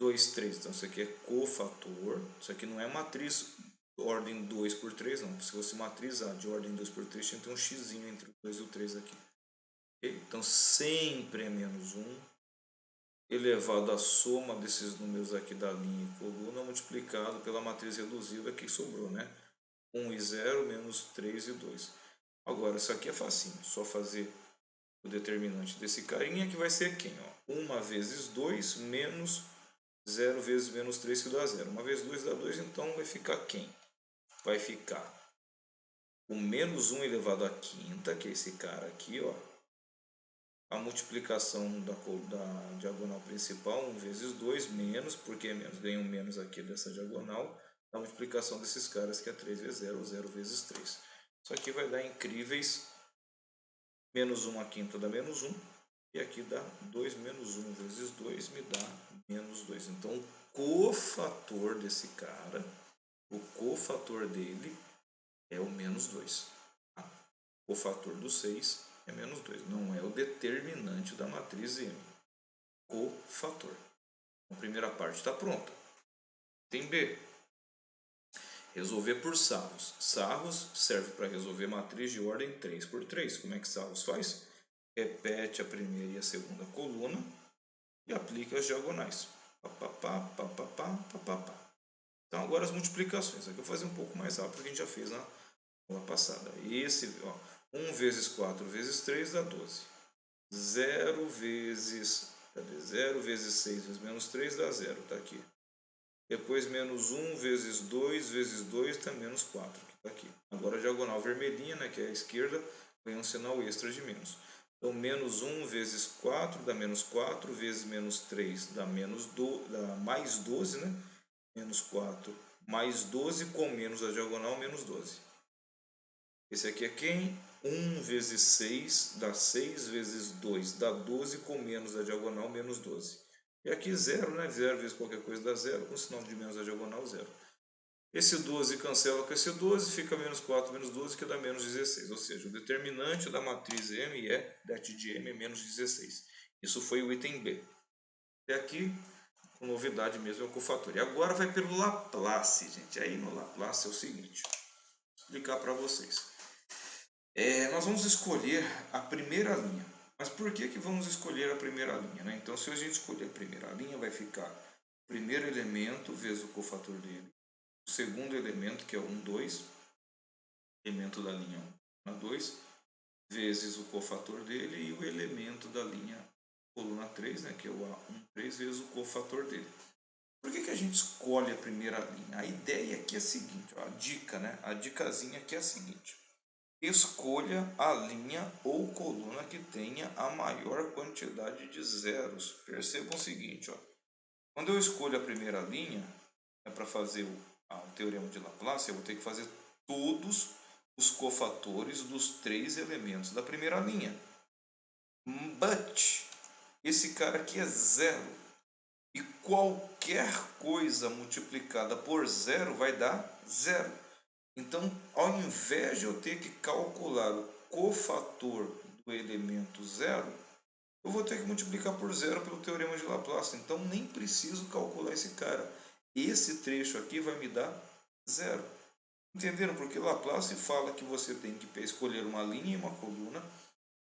2, 3. Então isso aqui é cofator. Isso aqui não é matriz ordem 2 por 3, não. Se fosse matriz A de ordem 2 por 3, tinha que ter um x entre o 2 e o 3 aqui. Okay? Então, sempre é menos 1 elevado à soma desses números aqui da linha e coluna multiplicado pela matriz reduzida que sobrou, né? 1 e 0 menos 3 e 2. Agora, isso aqui é facinho, só fazer o determinante desse carinha que vai ser quem? Ó? 1 vezes 2 menos 0 vezes menos 3 que dá 0. 1 vezes 2 dá 2, então vai ficar quem? Vai ficar o menos 1 elevado à quinta, que é esse cara aqui, ó. A multiplicação da diagonal principal, 1 vezes 2, menos, porque é menos, ganha um menos aqui dessa diagonal, a multiplicação desses caras, que é 3 vezes 0, 0 vezes 3. Isso aqui vai dar incríveis, menos 1 à quinta dá menos 1, e aqui dá 2 menos 1 vezes 2 me dá menos 2. Então, o cofator desse cara, o cofator dele é o menos 2. Tá? O fator do 6 é menos 2, não é o determinante da matriz M. Cofator. A primeira parte está pronta. Tem B. Resolver por sarros. Sarros serve para resolver matriz de ordem 3 por 3. Como é que sarros faz? Repete a primeira e a segunda coluna e aplica as diagonais. Então agora as multiplicações. Aqui eu vou fazer um pouco mais rápido, porque a gente já fez na aula passada. Esse, ó, 1 vezes 4 vezes 3 dá 12. 0 vezes 6 vezes menos 3 dá 0, tá aqui. Depois menos 1 vezes 2 dá menos 4, que está aqui. Agora a diagonal vermelhinha, né, que é a esquerda, ganha um sinal extra de menos. Então menos 1 vezes 4 dá menos 4, vezes menos 3 dá, dá mais 12, né? Menos 4 mais 12 com menos a diagonal, menos 12. Esse aqui é quem? 1 vezes 6 dá 6, vezes 2 dá 12 com menos a diagonal, menos 12. E aqui 0, né? 0 vezes qualquer coisa dá 0, com sinal de menos a diagonal, 0. Esse 12 cancela com esse 12, fica menos 4 menos 12, que dá menos 16. Ou seja, o determinante da matriz M é, det de M é menos 16. Isso foi o item B. Até aqui, com novidade mesmo, é o cofator. E agora vai pelo Laplace, gente. Aí no Laplace é o seguinte, vou explicar para vocês. Nós vamos escolher a primeira linha. Mas por que vamos escolher a primeira linha? Né? Então, se a gente escolher a primeira linha, vai ficar o primeiro elemento vezes o cofator dele. O segundo elemento, que é o 1, 2, elemento da linha 1 na 2, vezes o cofator dele, e o elemento da linha coluna 3, né, que é o A1, 3, vezes o cofator dele. Por que a gente escolhe a primeira linha? A ideia aqui é a seguinte, ó, a dica, né? A dicasinha aqui é a seguinte. Escolha a linha ou coluna que tenha a maior quantidade de zeros. Percebam o seguinte, ó. Quando eu escolho a primeira linha, para fazer o teorema de Laplace, eu vou ter que fazer todos os cofatores dos 3 elementos da primeira linha. But, esse cara aqui é zero. E qualquer coisa multiplicada por zero vai dar zero. Então, ao invés de eu ter que calcular o cofator do elemento zero, eu vou ter que multiplicar por zero pelo teorema de Laplace. Então, nem preciso calcular esse cara. Esse trecho aqui vai me dar zero. Entenderam? Porque Laplace fala que você tem que escolher uma linha e uma coluna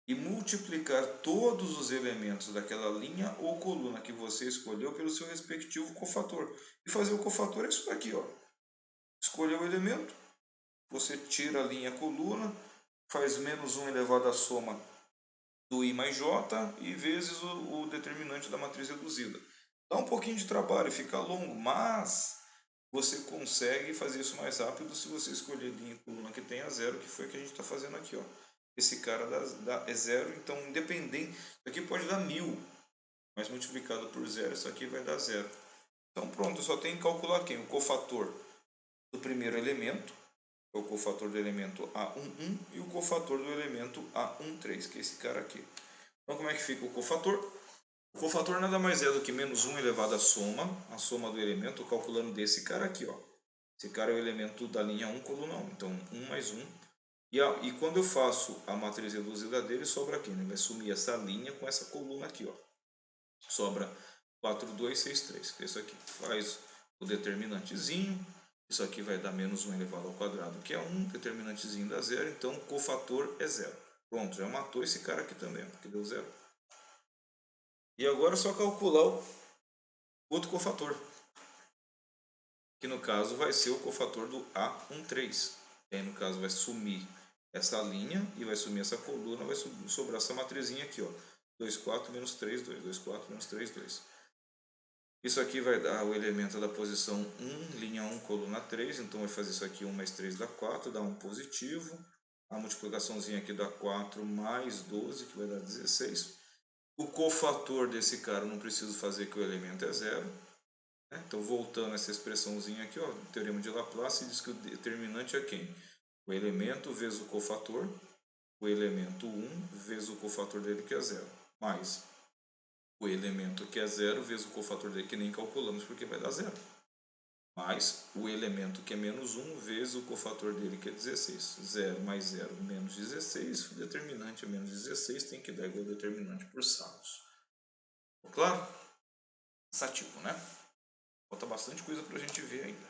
e multiplicar todos os elementos daquela linha ou coluna que você escolheu pelo seu respectivo cofator. E fazer o cofator é isso daqui, ó. Escolheu o elemento, você tira a linha coluna, faz menos 1 elevado à soma do I mais J e vezes o determinante da matriz reduzida. Dá um pouquinho de trabalho, fica longo, mas você consegue fazer isso mais rápido se você escolher linha e coluna que tenha zero, que foi o que a gente está fazendo aqui, ó. Esse cara é zero, então independente, isso aqui pode dar 1000, mas multiplicado por zero, isso aqui vai dar zero. Então pronto, eu só tenho que calcular quem? O cofator do primeiro elemento, é o cofator do elemento A11, e o cofator do elemento A13, que é esse cara aqui. Então como é que fica o cofator? O cofator nada mais é do que menos 1 elevado à soma do elemento, calculando desse cara aqui, ó. Esse cara é o elemento da linha 1, coluna 1, então 1 mais 1. E quando eu faço a matriz reduzida dele, sobra aqui, né? Vai sumir essa linha com essa coluna aqui, ó. Sobra 4, 2, 6, 3, que é isso aqui. Faz o determinantezinho, Isso aqui vai dar menos 1 elevado ao quadrado, que é 1, determinantezinho dá 0, então o cofator é 0. Pronto, já matou esse cara aqui também, porque deu 0. E agora é só calcular o outro cofator, que no caso vai ser o cofator do A13. E aí no caso vai sumir essa linha e vai sumir essa coluna, vai sobrar essa matrizinha aqui, ó. 2, 4, menos 3, 2, 2, 4, menos 3, 2. Isso aqui vai dar o elemento da posição 1, linha 1, coluna 3, então vai fazer isso aqui, 1 mais 3 dá 4, dá 1 positivo. A multiplicaçãozinha aqui dá 4 mais 12, que vai dar 16. O cofator desse cara eu não preciso fazer, que o elemento é 0. Né? Então, voltando a essa expressãozinha aqui, ó, teorema de Laplace diz que o determinante é quem? O elemento vezes o cofator, o elemento 1 vezes o cofator dele, que é 0, mais o elemento que é 0 vezes o cofator dele, que nem calculamos porque vai dar 0, mais o elemento que é menos 1 vezes o cofator dele, que é 16. 0 mais 0 menos 16, o determinante é menos 16, tem que dar igual ao determinante por Savos. Claro? Cansativo, né? Falta bastante coisa para a gente ver ainda.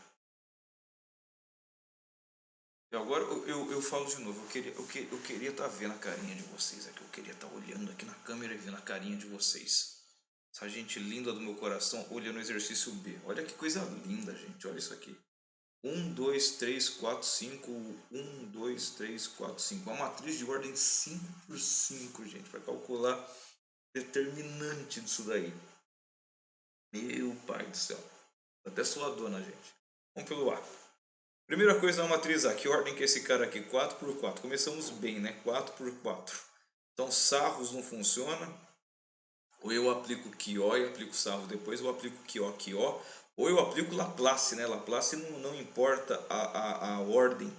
E agora eu falo de novo, eu queria estar vendo a carinha de vocês aqui, eu queria estar olhando aqui na câmera e vendo a carinha de vocês. Essa gente linda do meu coração olhando o exercício B. Olha que coisa linda, gente, olha isso aqui. 1, 2, 3, 4, 5, 1, 2, 3, 4, 5. Uma matriz de ordem 5 por 5, gente, para calcular determinante disso daí. Meu pai do céu. Até suadona, gente. Vamos pelo A. Primeira coisa na matriz A, que ordem que é esse cara aqui? 4 por 4. Começamos bem, né? 4 por 4. Então, sarros não funciona. Ou eu aplico QO e aplico sarro depois, ou eu aplico QO, QO. Ou eu aplico Laplace, né? Laplace não importa a ordem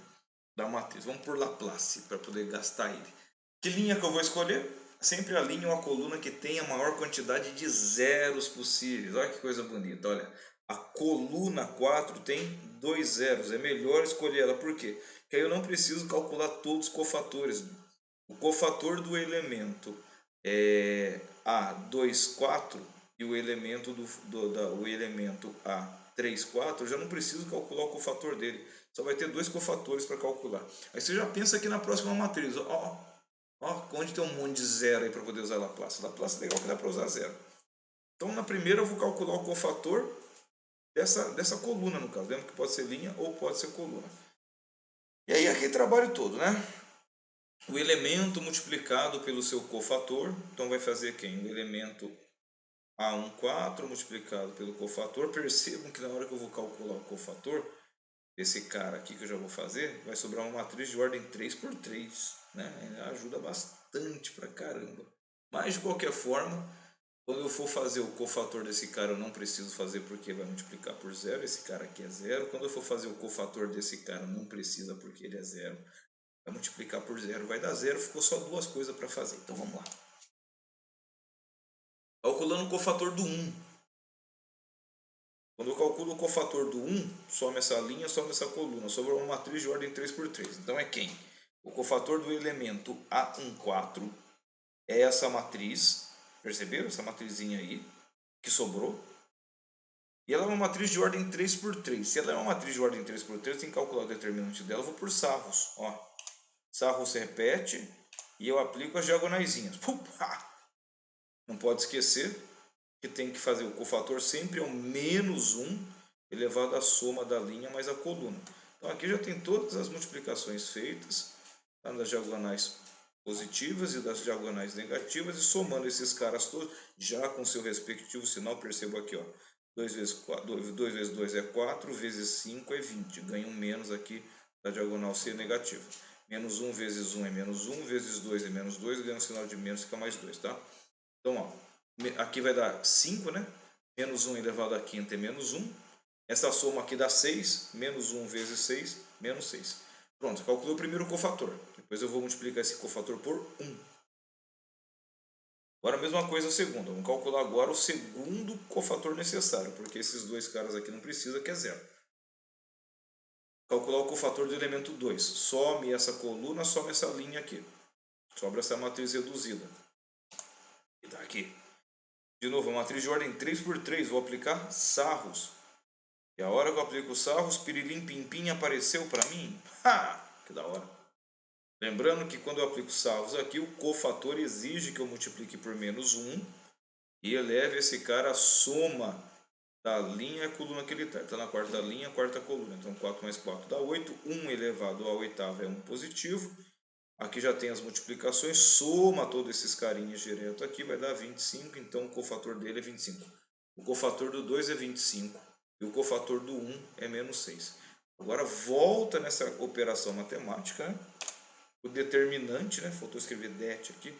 da matriz. Vamos por Laplace para poder gastar ele. Que linha que eu vou escolher? Sempre a linha ou a coluna que tenha a maior quantidade de zeros possíveis. Olha que coisa bonita, olha. A coluna 4 tem 2 zeros. É melhor escolher ela. Por quê? Porque aí eu não preciso calcular todos os cofatores. O cofator do elemento A24 e o elemento o elemento A34, eu já não preciso calcular o cofator dele. Só vai ter 2 cofatores para calcular. Aí você já pensa aqui na próxima matriz. Onde tem um monte de zero aí para poder usar Laplace. Laplace é legal que dá para usar zero. Então na primeira eu vou calcular o cofator dessa coluna, no caso. Lembra que pode ser linha ou pode ser coluna. E aí aquele trabalho todo, né? O elemento multiplicado pelo seu cofator, então vai fazer quem? O elemento A14 multiplicado pelo cofator. Percebam que na hora que eu vou calcular o cofator, esse cara aqui que eu já vou fazer, vai sobrar uma matriz de ordem 3 por 3, né? Ajuda bastante pra caramba. Mas de qualquer forma, quando eu for fazer o cofator desse cara, eu não preciso fazer porque vai multiplicar por 0. Esse cara aqui é 0. Quando eu for fazer o cofator desse cara, não precisa porque ele é 0. Vai multiplicar por 0, vai dar 0. Ficou só 2 coisas para fazer. Então vamos lá. Calculando o cofator do 1. Quando eu calculo o cofator do 1, some essa linha, some essa coluna. Sobra uma matriz de ordem 3 por 3. Então é quem? O cofator do elemento A14 é essa matriz. Perceberam? Essa matrizinha aí que sobrou. E ela é uma matriz de ordem 3 por 3. Se ela é uma matriz de ordem 3 por 3, tem que calcular o determinante dela. Eu vou por sarros. Ó. Sarro se repete e eu aplico as diagonaisinhas. Não pode esquecer que tem que fazer o cofator sempre ao menos 1 elevado à soma da linha mais a coluna. Então aqui já tem todas as multiplicações feitas, tá, das diagonais positivas e das diagonais negativas, e somando esses caras todos, já com seu respectivo sinal. Perceba aqui, ó, 2 vezes 2 é 4, vezes 5 é 20. Ganho um menos aqui da diagonal C negativa. Menos 1 vezes 1 é menos 1, vezes 2 é menos 2, ganha um sinal de menos, fica mais 2, tá? Então, ó, aqui vai dar 5, né? Menos 1 elevado à quinta é menos 1. Essa soma aqui dá 6, menos 1 vezes 6, menos 6. Pronto, calculei o primeiro cofator. Depois eu vou multiplicar esse cofator por 1. Agora a mesma coisa o segundo. Vamos calcular agora o segundo cofator necessário, porque esses 2 caras aqui não precisa, que é 0. Calcular o cofator do elemento 2. Some essa coluna, some essa linha aqui. Sobra essa matriz reduzida. E dá aqui. De novo, a matriz de ordem 3 por 3. Vou aplicar sarros. E a hora que eu aplico o sarros, pirilim pim pim apareceu para mim. Ha! Que da hora. Lembrando que quando eu aplico sarros aqui, o cofator exige que eu multiplique por menos 1 e eleve esse cara à soma da linha e a coluna que ele está. Então, na quarta linha, quarta coluna. Então, 4 mais 4 dá 8. 1 elevado à oitava é 1 positivo. Aqui já tem as multiplicações. Soma todos esses carinhas direto aqui, vai dar 25. Então, o cofator dele é 25. O cofator do 2 é 25. E o cofator do 1 é menos 6. Agora, volta nessa operação matemática, né? O determinante, né? Faltou escrever det aqui.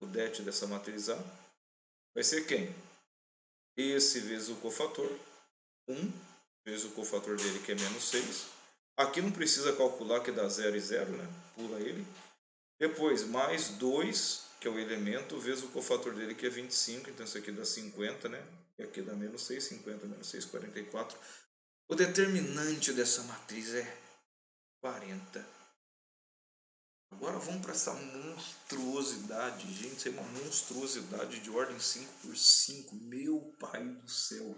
O det dessa matriz A vai ser quem? Esse vezes o cofator. 1 vezes o cofator dele, que é menos 6. Aqui não precisa calcular, que dá 0 e 0, né? Pula ele. Depois, mais 2, que é o elemento, vezes o cofator dele, que é 25. Então, isso aqui dá 50, né? E aqui dá menos 6. 50 menos 6, 44. O determinante dessa matriz é 40. Agora vamos para essa monstruosidade. Gente, isso é uma monstruosidade de ordem 5 por 5. Meu pai do céu.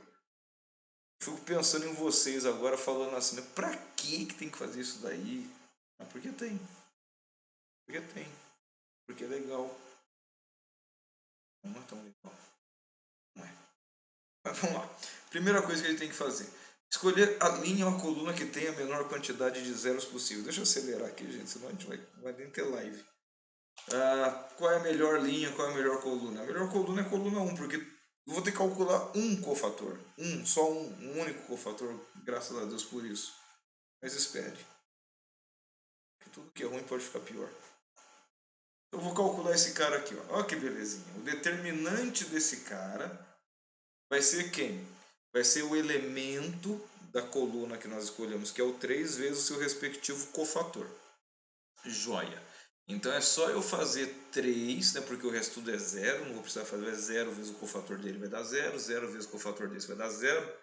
Fico pensando em vocês agora, falando assim, né? Pra que tem que fazer isso daí? Ah, porque tem. Porque tem. Porque é legal. Não é tão legal. Não é. Mas vamos lá. Primeira coisa que a gente tem que fazer. Escolher a linha ou a coluna que tenha a menor quantidade de zeros possível. Deixa eu acelerar aqui, gente, senão a gente vai nem ter live. Qual é a melhor linha, qual é a melhor coluna? A melhor coluna é a coluna 1, porque eu vou ter que calcular um cofator. Só um único cofator, graças a Deus por isso. Mas espere. Que tudo que é ruim pode ficar pior. Eu vou calcular esse cara aqui, ó. Olha que belezinha. O determinante desse cara vai ser quem? Vai ser o elemento da coluna que nós escolhemos, que é o 3 vezes o seu respectivo cofator. Joia. Então é só eu fazer 3, né, porque o resto tudo é 0, não vou precisar fazer 0 vezes o cofator dele vai dar 0, 0 vezes o cofator desse vai dar 0,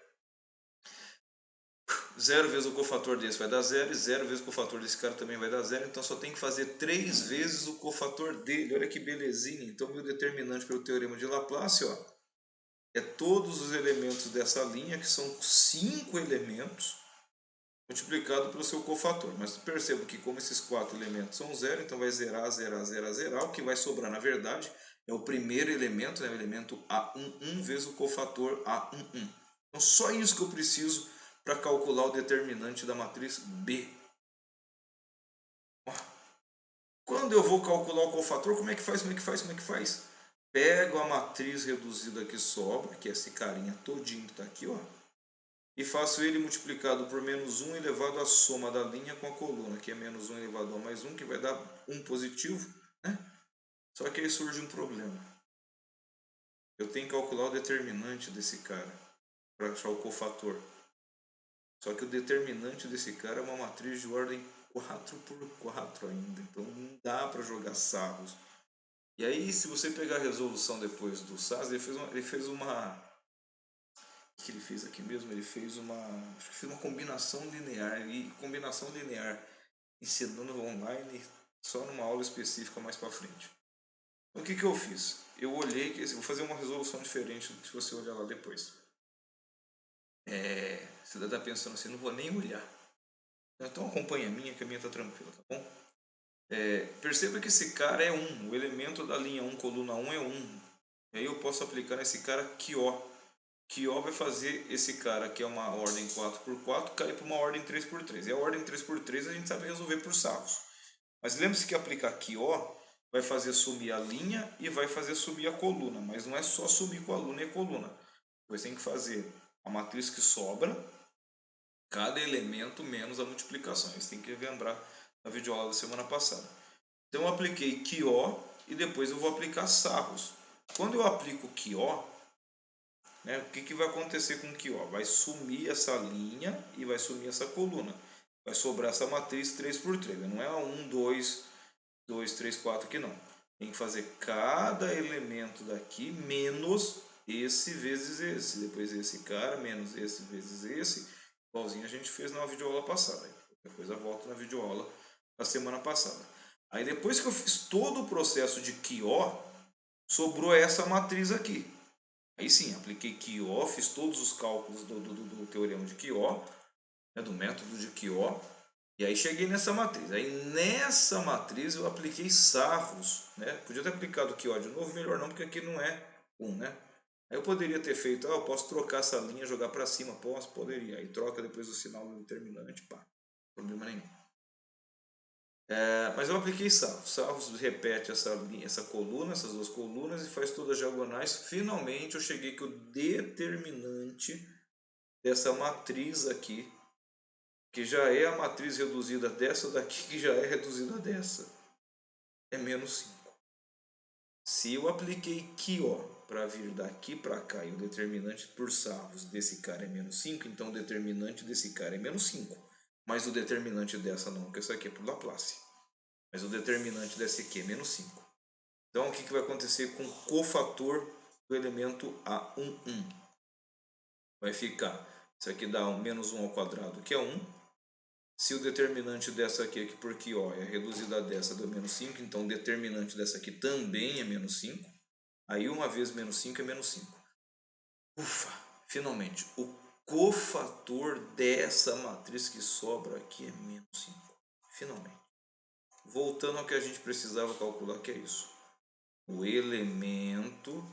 0 vezes o cofator desse vai dar 0 e 0 vezes o cofator desse cara também vai dar 0, então só tem que fazer 3 vezes o cofator dele. Olha que belezinha. Então meu determinante pelo teorema de Laplace, ó, é todos os elementos dessa linha, que são 5 elementos, multiplicado pelo seu cofator. Mas perceba que como esses 4 elementos são 0, então vai zerar, zerar, zerar, zerar. O que vai sobrar, na verdade, é o primeiro elemento, né, o elemento A11 vezes o cofator A11. Então só isso que eu preciso para calcular o determinante da matriz B. Quando eu vou calcular o cofator, como é que faz? Como é que faz? Como é que faz? Pego a matriz reduzida que sobra, que é esse carinha todinho que está aqui, ó, e faço ele multiplicado por menos 1 elevado à soma da linha com a coluna, que é menos 1 elevado a mais 1, que vai dar 1 positivo, né? Só que aí surge um problema. Eu tenho que calcular o determinante desse cara para achar o cofator. Só que o determinante desse cara é uma matriz de ordem 4 por 4 ainda. Então não dá para jogar sarros. E aí, se você pegar a resolução depois do SAS, ele fez uma... O que ele fez aqui mesmo? Ele fez uma combinação linear. E combinação linear ensinando online só numa aula específica mais para frente. Então, o que eu fiz? Eu olhei, vou fazer uma resolução diferente se você olhar lá depois. Você deve estar pensando assim, não vou nem olhar. Então acompanha a minha, que a minha está tranquila, tá bom? Perceba que esse cara é 1, o elemento da linha 1, coluna 1 é 1. E aí eu posso aplicar nesse cara QO. QO vai fazer esse cara, que é uma ordem 4 por 4, cair para uma ordem 3 por 3. E a ordem 3 por 3 a gente sabe resolver por sarros. Mas lembre-se que aplicar QO vai fazer sumir a linha e vai fazer subir a coluna. Mas não é só sumir com a coluna e a coluna. Você tem que fazer a matriz que sobra, cada elemento menos a multiplicação. Isso tem que lembrar na videoaula da semana passada. Então eu apliquei QO e depois eu vou aplicar sarros. Quando eu aplico QO, né, o que vai acontecer com o QO? Vai sumir essa linha e vai sumir essa coluna. Vai sobrar essa matriz 3 por 3. Não é a 1, 2, 2, 3, 4 aqui não. Tem que fazer cada elemento daqui menos esse vezes esse. Depois esse cara menos esse vezes esse. Igualzinho a gente fez na videoaula passada. Depois eu volto na videoaula da semana passada. Aí depois que eu fiz todo o processo de QO, sobrou essa matriz aqui. Aí sim, apliquei QO, fiz todos os cálculos do teorema de QO, né, do método de QO, e aí cheguei nessa matriz. Aí nessa matriz eu apliquei sarros, né? Podia ter aplicado QO de novo, melhor não, porque aqui não é 1, né? Aí eu poderia ter feito, eu posso trocar essa linha, jogar para cima, poderia. Aí troca depois do sinal do determinante, pá, problema nenhum. Mas eu apliquei sarros. Sarros repete essa coluna, essas duas colunas e faz todas as diagonais. Finalmente eu cheguei que o determinante dessa matriz aqui, que já é a matriz reduzida dessa daqui, que já é reduzida dessa, é menos 5. Se eu apliquei QO para vir daqui para cá e o determinante por sarros desse cara é menos 5, então o determinante desse cara é menos 5. Mas o determinante dessa não, porque essa aqui é por Laplace. Mas o determinante dessa aqui é menos 5. Então o que vai acontecer com o cofator do elemento A11? Vai ficar, isso aqui dá menos 1 ao quadrado, que é 1. Se o determinante dessa aqui, que por QO é reduzida dessa, deu menos 5, então o determinante dessa aqui também é menos 5. Aí 1 vezes menos 5 é menos 5. Ufa, finalmente, o cofator dessa matriz que sobra aqui é menos 5. Finalmente. Voltando ao que a gente precisava calcular, que é isso. O elemento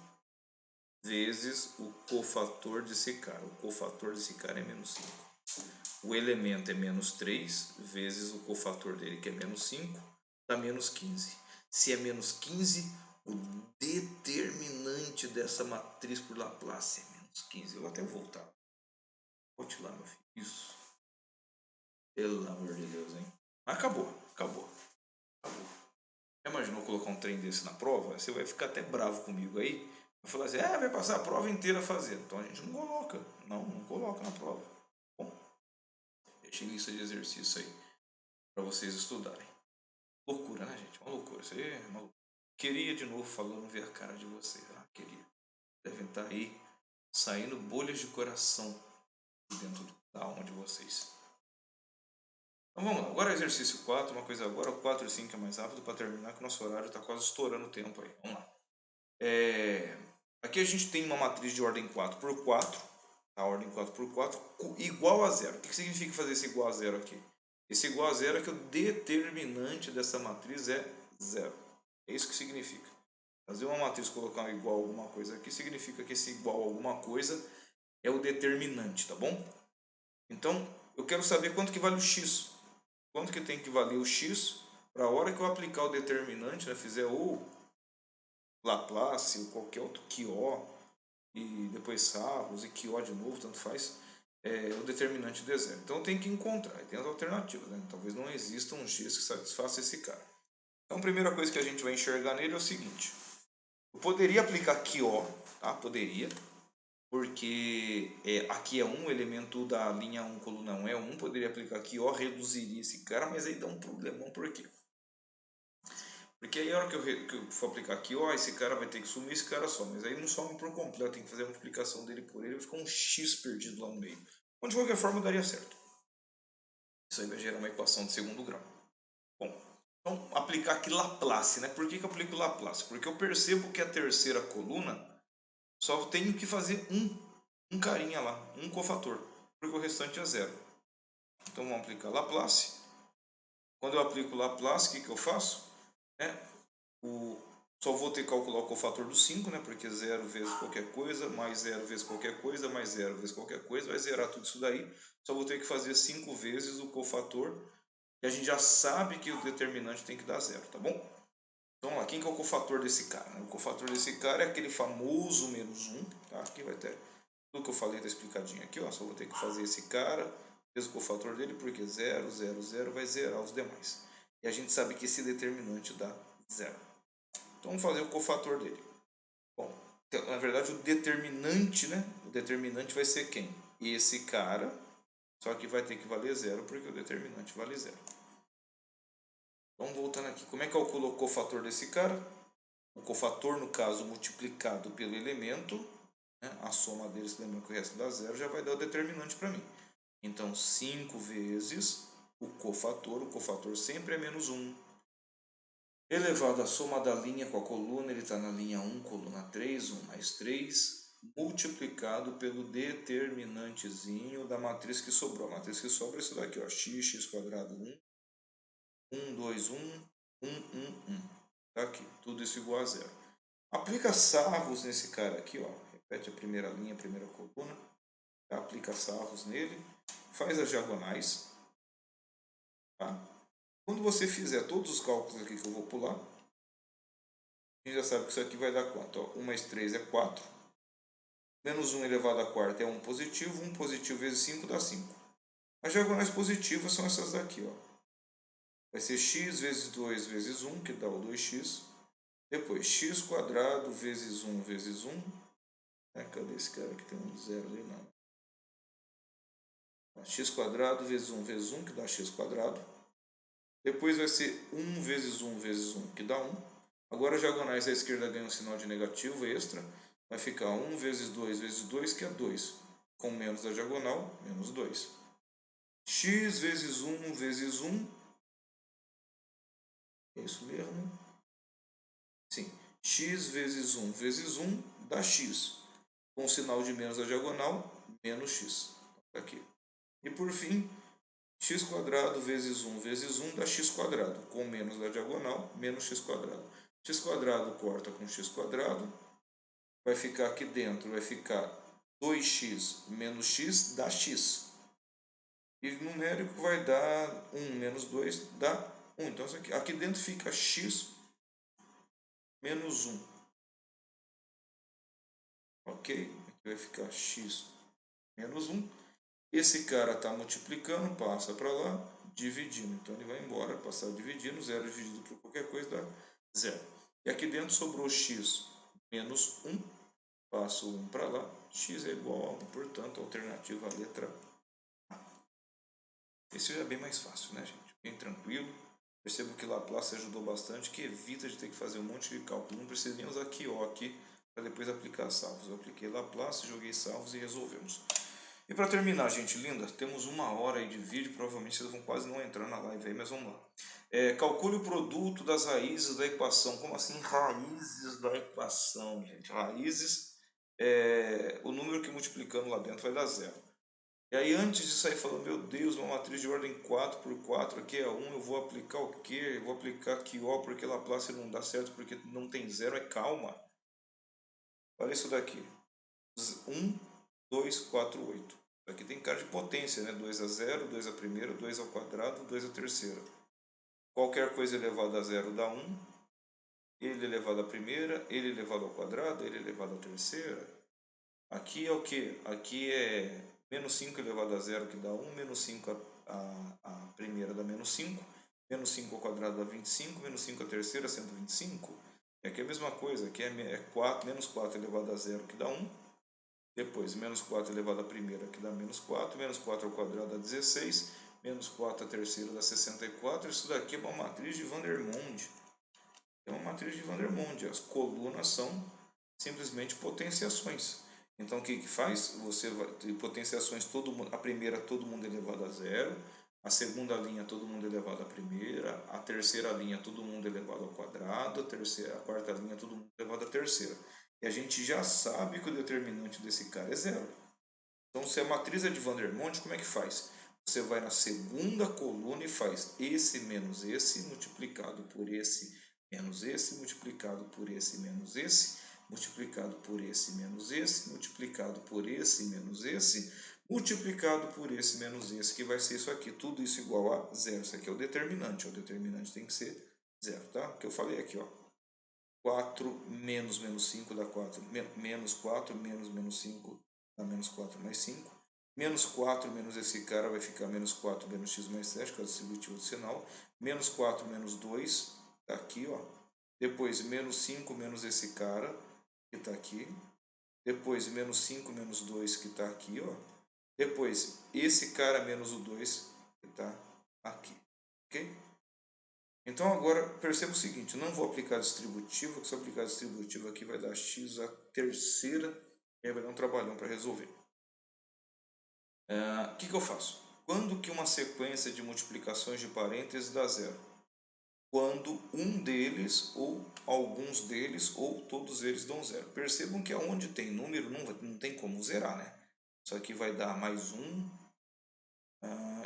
vezes o cofator desse cara. O cofator desse cara é menos 5. O elemento é menos 3 vezes o cofator dele, que é menos 5, dá menos 15. Se é menos 15, o determinante dessa matriz por Laplace é menos 15. Eu vou até voltar. Volte lá, meu filho. Isso. Pelo amor de Deus, hein? Mas acabou. Já imaginou colocar um trem desse na prova? Você vai ficar até bravo comigo aí. Vai falar assim, vai passar a prova inteira fazendo. Então a gente não coloca. Não coloca na prova. Bom, deixei lista de exercício aí para vocês estudarem. Loucura, né, gente? Uma loucura. Isso aí é uma loucura. Queria de novo falando ver a cara de vocês. Queria. Devem estar aí saindo bolhas de coração dentro da alma de vocês. Então vamos lá. Agora exercício 4, uma coisa agora. O 4 e 5 é mais rápido para terminar, que o nosso horário está quase estourando o tempo aí. Vamos lá. Aqui a gente tem uma matriz de ordem 4 por 4. A ordem 4 por 4 igual a zero. O que significa fazer esse igual a zero aqui? Esse igual a zero é que o determinante dessa matriz é zero. É isso que significa. Fazer uma matriz colocar um igual a alguma coisa aqui significa que esse igual a alguma coisa é o determinante, tá bom? Então, eu quero saber quanto que vale o x. Quanto que tem que valer o x para a hora que eu aplicar o determinante, né, fizer o Laplace ou qualquer outro QO, e depois sarros e QO de novo, tanto faz, o determinante de zero. Então eu tenho que encontrar, e tem as alternativas, né? Talvez não exista um x que satisfaça esse cara. Então a primeira coisa que a gente vai enxergar nele é o seguinte: eu poderia aplicar QO, tá? Poderia, porque aqui é 1, o elemento da linha 1, coluna 1 é 1, poderia aplicar QO, reduziria esse cara, mas aí dá um problemão, por quê? Porque aí a hora que eu for aplicar aqui, esse cara vai ter que sumir, esse cara some. Mas aí não some por completo, tem que fazer a multiplicação dele por ele, vai ficar um x perdido lá no meio. Mas de qualquer forma daria certo. Isso aí vai gerar uma equação de segundo grau. Bom, então aplicar aqui Laplace, né? Por que eu aplico Laplace? Porque eu percebo que a terceira coluna só tenho que fazer um carinha lá, um cofator, porque o restante é zero. Então vamos aplicar Laplace. Quando eu aplico Laplace, o que eu faço? Só vou ter que calcular o cofator do 5, né? Porque 0 vezes qualquer coisa, mais 0 vezes qualquer coisa, mais 0 vezes qualquer coisa, vai zerar tudo isso daí. Só vou ter que fazer 5 vezes o cofator, e a gente já sabe que o determinante tem que dar 0, tá bom? Então, vamos lá, quem que é o cofator desse cara? O cofator desse cara é aquele famoso menos 1, tá? Aqui vai ter tudo que eu falei, tá explicadinho aqui, ó. Só vou ter que fazer esse cara, vezes o cofator dele, porque 0, 0, 0 vai zerar os demais. E a gente sabe que esse determinante dá 0. Então vamos fazer o cofator dele. Bom, na verdade o determinante, né? O determinante vai ser quem? Esse cara, só que vai ter que valer 0 porque o determinante vale 0. Vamos voltando aqui. Como é que calcula o cofator desse cara? O cofator, no caso, multiplicado pelo elemento, né? A soma deles, lembrando que o resto dá 0, já vai dar o determinante para mim. Então 5 vezes o cofator sempre é menos 1. Elevado à soma da linha com a coluna, ele está na linha 1, coluna 3, 1 mais 3, multiplicado pelo determinantezinho da matriz que sobrou. A matriz que sobra é isso daqui, ó, x quadrado 1, 1, 2, 1, 1, 1, 1. Tá aqui, tudo isso igual a zero. Aplica sarros nesse cara aqui, ó. Repete a primeira linha, a primeira coluna. Tá? Aplica sarros nele. Faz as diagonais. Tá? Quando você fizer todos os cálculos aqui que eu vou pular, a gente já sabe que isso aqui vai dar quanto? Ó, 1 mais 3 é 4. Menos 1 elevado à quarta é 1 positivo. 1 positivo vezes 5 dá 5. As diagonais positivas são essas daqui, ó. Vai ser x vezes 2 vezes 1, que dá o 2x. Depois, x quadrado vezes 1 vezes 1. Cadê esse cara que tem um zero ali? Não. X quadrado vezes 1 vezes 1, que dá x quadrado. Depois vai ser 1 vezes 1 vezes 1, que dá 1. Agora, as diagonais à esquerda ganham um sinal de negativo extra. Vai ficar 1 vezes 2 vezes 2, que é 2. Com menos da diagonal, menos 2. X vezes 1 vezes 1. É isso mesmo? Sim. X vezes 1 vezes 1 dá x. Com o sinal de menos da diagonal, menos x. Aqui. E por fim, x quadrado vezes 1 vezes 1 dá x quadrado. Com menos da diagonal, menos x quadrado. X quadrado corta com x quadrado. Vai ficar aqui dentro, vai ficar 2x menos x dá x. E numérico vai dar 1 menos 2 dá 1. Então aqui dentro fica x menos 1. Ok? Aqui vai ficar x menos 1. Esse cara está multiplicando, passa para lá, dividindo. Então ele vai embora, passar dividindo. 0 dividido por qualquer coisa dá 0. E aqui dentro sobrou x menos 1. Passo 1 para lá. X é igual a 1. Portanto, a alternativa à letra A. Esse já é bem mais fácil, né, gente? Bem tranquilo. Percebo que Laplace ajudou bastante, que evita de ter que fazer um monte de cálculo. Não precisa nem usar QO aqui para depois aplicar salvos. Eu apliquei Laplace, joguei salvos e resolvemos. E para terminar, gente linda, temos 1 hora aí de vídeo. Provavelmente vocês vão quase não entrar na live aí, mas vamos lá. Calcule o produto das raízes da equação. Como assim raízes da equação, gente? Raízes, o número que multiplicando lá dentro vai dar 0. E aí, antes de sair falando, meu Deus, uma matriz de ordem 4 por 4 aqui é 1, eu vou aplicar o quê? Eu vou aplicar QO porque Laplace não dá certo, porque não tem 0. Calma. Olha isso daqui. 1, 2, 4, 8. Aqui tem cara de potência, né? 2 a 0, 2 a primeira, 2 ao quadrado, 2 a terceira. Qualquer coisa elevada a 0 dá 1. Ele elevado à primeira, ele elevado ao quadrado, ele elevado à terceira. Aqui é o que? Aqui é menos 5 elevado a 0, que dá 1. Menos 5 a primeira dá menos 5. Menos 5 ao quadrado dá 25. Menos 5 a terceira, 125. Aqui é a mesma coisa. Aqui é 4, menos 4 elevado a 0, que dá 1. Depois, menos 4 elevado à primeira, que dá menos 4. Menos 4 ao quadrado dá 16. Menos 4 à terceira dá 64. Isso daqui é uma matriz de Vandermonde. É uma matriz de Vandermonde. As colunas são simplesmente potenciações. Então, o que faz? Você vai ter potenciações, a primeira todo mundo elevado a 0. A segunda linha todo mundo elevado à primeira. A terceira linha todo mundo elevado ao quadrado. A quarta linha todo mundo elevado à terceira. E a gente já sabe que o determinante desse cara é 0. Então, se a matriz é de Vandermonde, como é que faz? Você vai na segunda coluna e faz esse menos esse multiplicado por esse menos esse, multiplicado por esse menos esse, multiplicado por esse menos esse, multiplicado por esse menos esse, multiplicado por esse menos esse, que vai ser isso aqui. Tudo isso igual a 0. Isso aqui é o determinante. O determinante tem que ser 0, tá? O que eu falei aqui, ó. 4 menos menos 5 dá 4. Menos 4 menos menos 5 dá menos 4 mais 5. Menos 4 menos esse cara vai ficar menos 4 menos x mais 7, por causa do distributivo do sinal. Menos 4 menos 2, tá aqui, ó. Depois, menos 5 menos esse cara, que tá aqui. Depois, menos 5 menos 2, que tá aqui, ó. Depois, esse cara menos o 2, que tá aqui. Ok? Então agora perceba o seguinte, não vou aplicar distributivo, porque se eu aplicar distributivo aqui vai dar x a terceira, e aí vai dar um trabalhão para resolver. O que eu faço? Quando que uma sequência de multiplicações de parênteses dá 0? quando um deles, ou alguns deles, ou todos eles dão zero. Percebam que aonde tem número não tem como zerar, né? Isso aqui vai dar mais 1,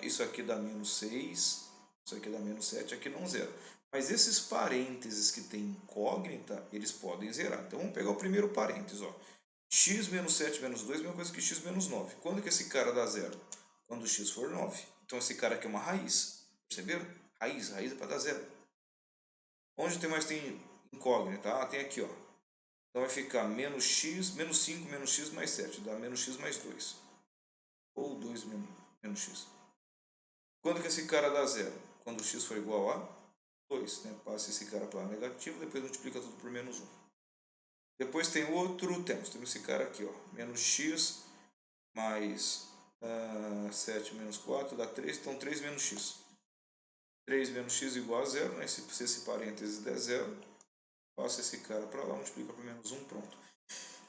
isso aqui dá menos 6, isso aqui dá menos 7, aqui não zera. Mas esses parênteses que tem incógnita, eles podem zerar. Então vamos pegar o primeiro parênteses, ó. X menos 7 menos 2 é a mesma coisa que x menos 9. Quando que esse cara dá zero? Quando x for 9. Então esse cara aqui é uma raiz. Perceberam? Raiz é para dar zero. Onde tem incógnita? Ah, tem aqui, ó. Então vai ficar menos x, menos 5, menos x mais 7. Dá menos x mais 2. Ou 2 menos x. Quando que esse cara dá zero? Quando x for igual a 2. Né? Passa esse cara para negativo, depois multiplica tudo por menos 1. Depois tem outro, temos esse cara aqui, ó. Menos x mais 7 menos 4 dá 3, então 3 menos x. 3 menos x igual a 0, né? Se esse parênteses der 0, passa esse cara para lá, multiplica por menos 1, pronto.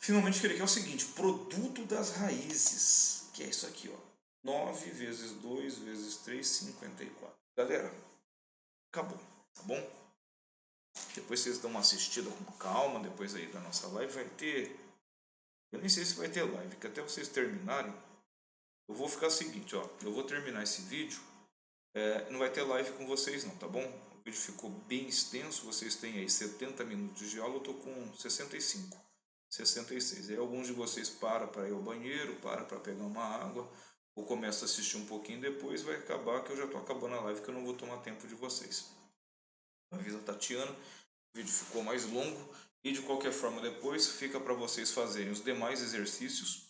Finalmente, ele quer o seguinte, produto das raízes, que é isso aqui, ó. 9 vezes 2 vezes 3, 54. Galera, acabou, tá bom? Depois vocês dão uma assistida com calma, depois aí da nossa live vai ter... Eu nem sei se vai ter live, que até vocês terminarem, eu vou ficar o seguinte, ó. Eu vou terminar esse vídeo, não vai ter live com vocês não, tá bom? O vídeo ficou bem extenso, vocês têm aí 70 minutos de aula, eu tô com 65, 66. Aí alguns de vocês para ir ao banheiro, para pegar uma água, ou começa a assistir um pouquinho depois, vai acabar que eu já tô acabando a live, que eu não vou tomar tempo de vocês. Avisa a Tatiana, o vídeo ficou mais longo, e de qualquer forma depois fica para vocês fazerem os demais exercícios.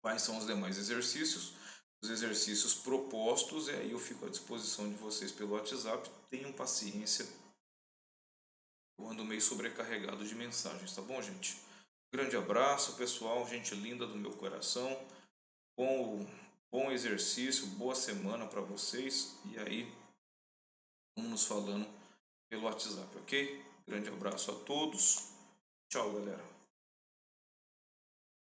Quais são os demais exercícios? Os exercícios propostos, e aí eu fico à disposição de vocês pelo WhatsApp. Tenham paciência, eu ando meio sobrecarregado de mensagens, tá bom, gente? Grande abraço, pessoal, gente linda do meu coração. Bom exercício, boa semana para vocês. E aí, vamos nos falando pelo WhatsApp, ok? Grande abraço a todos. Tchau, galera.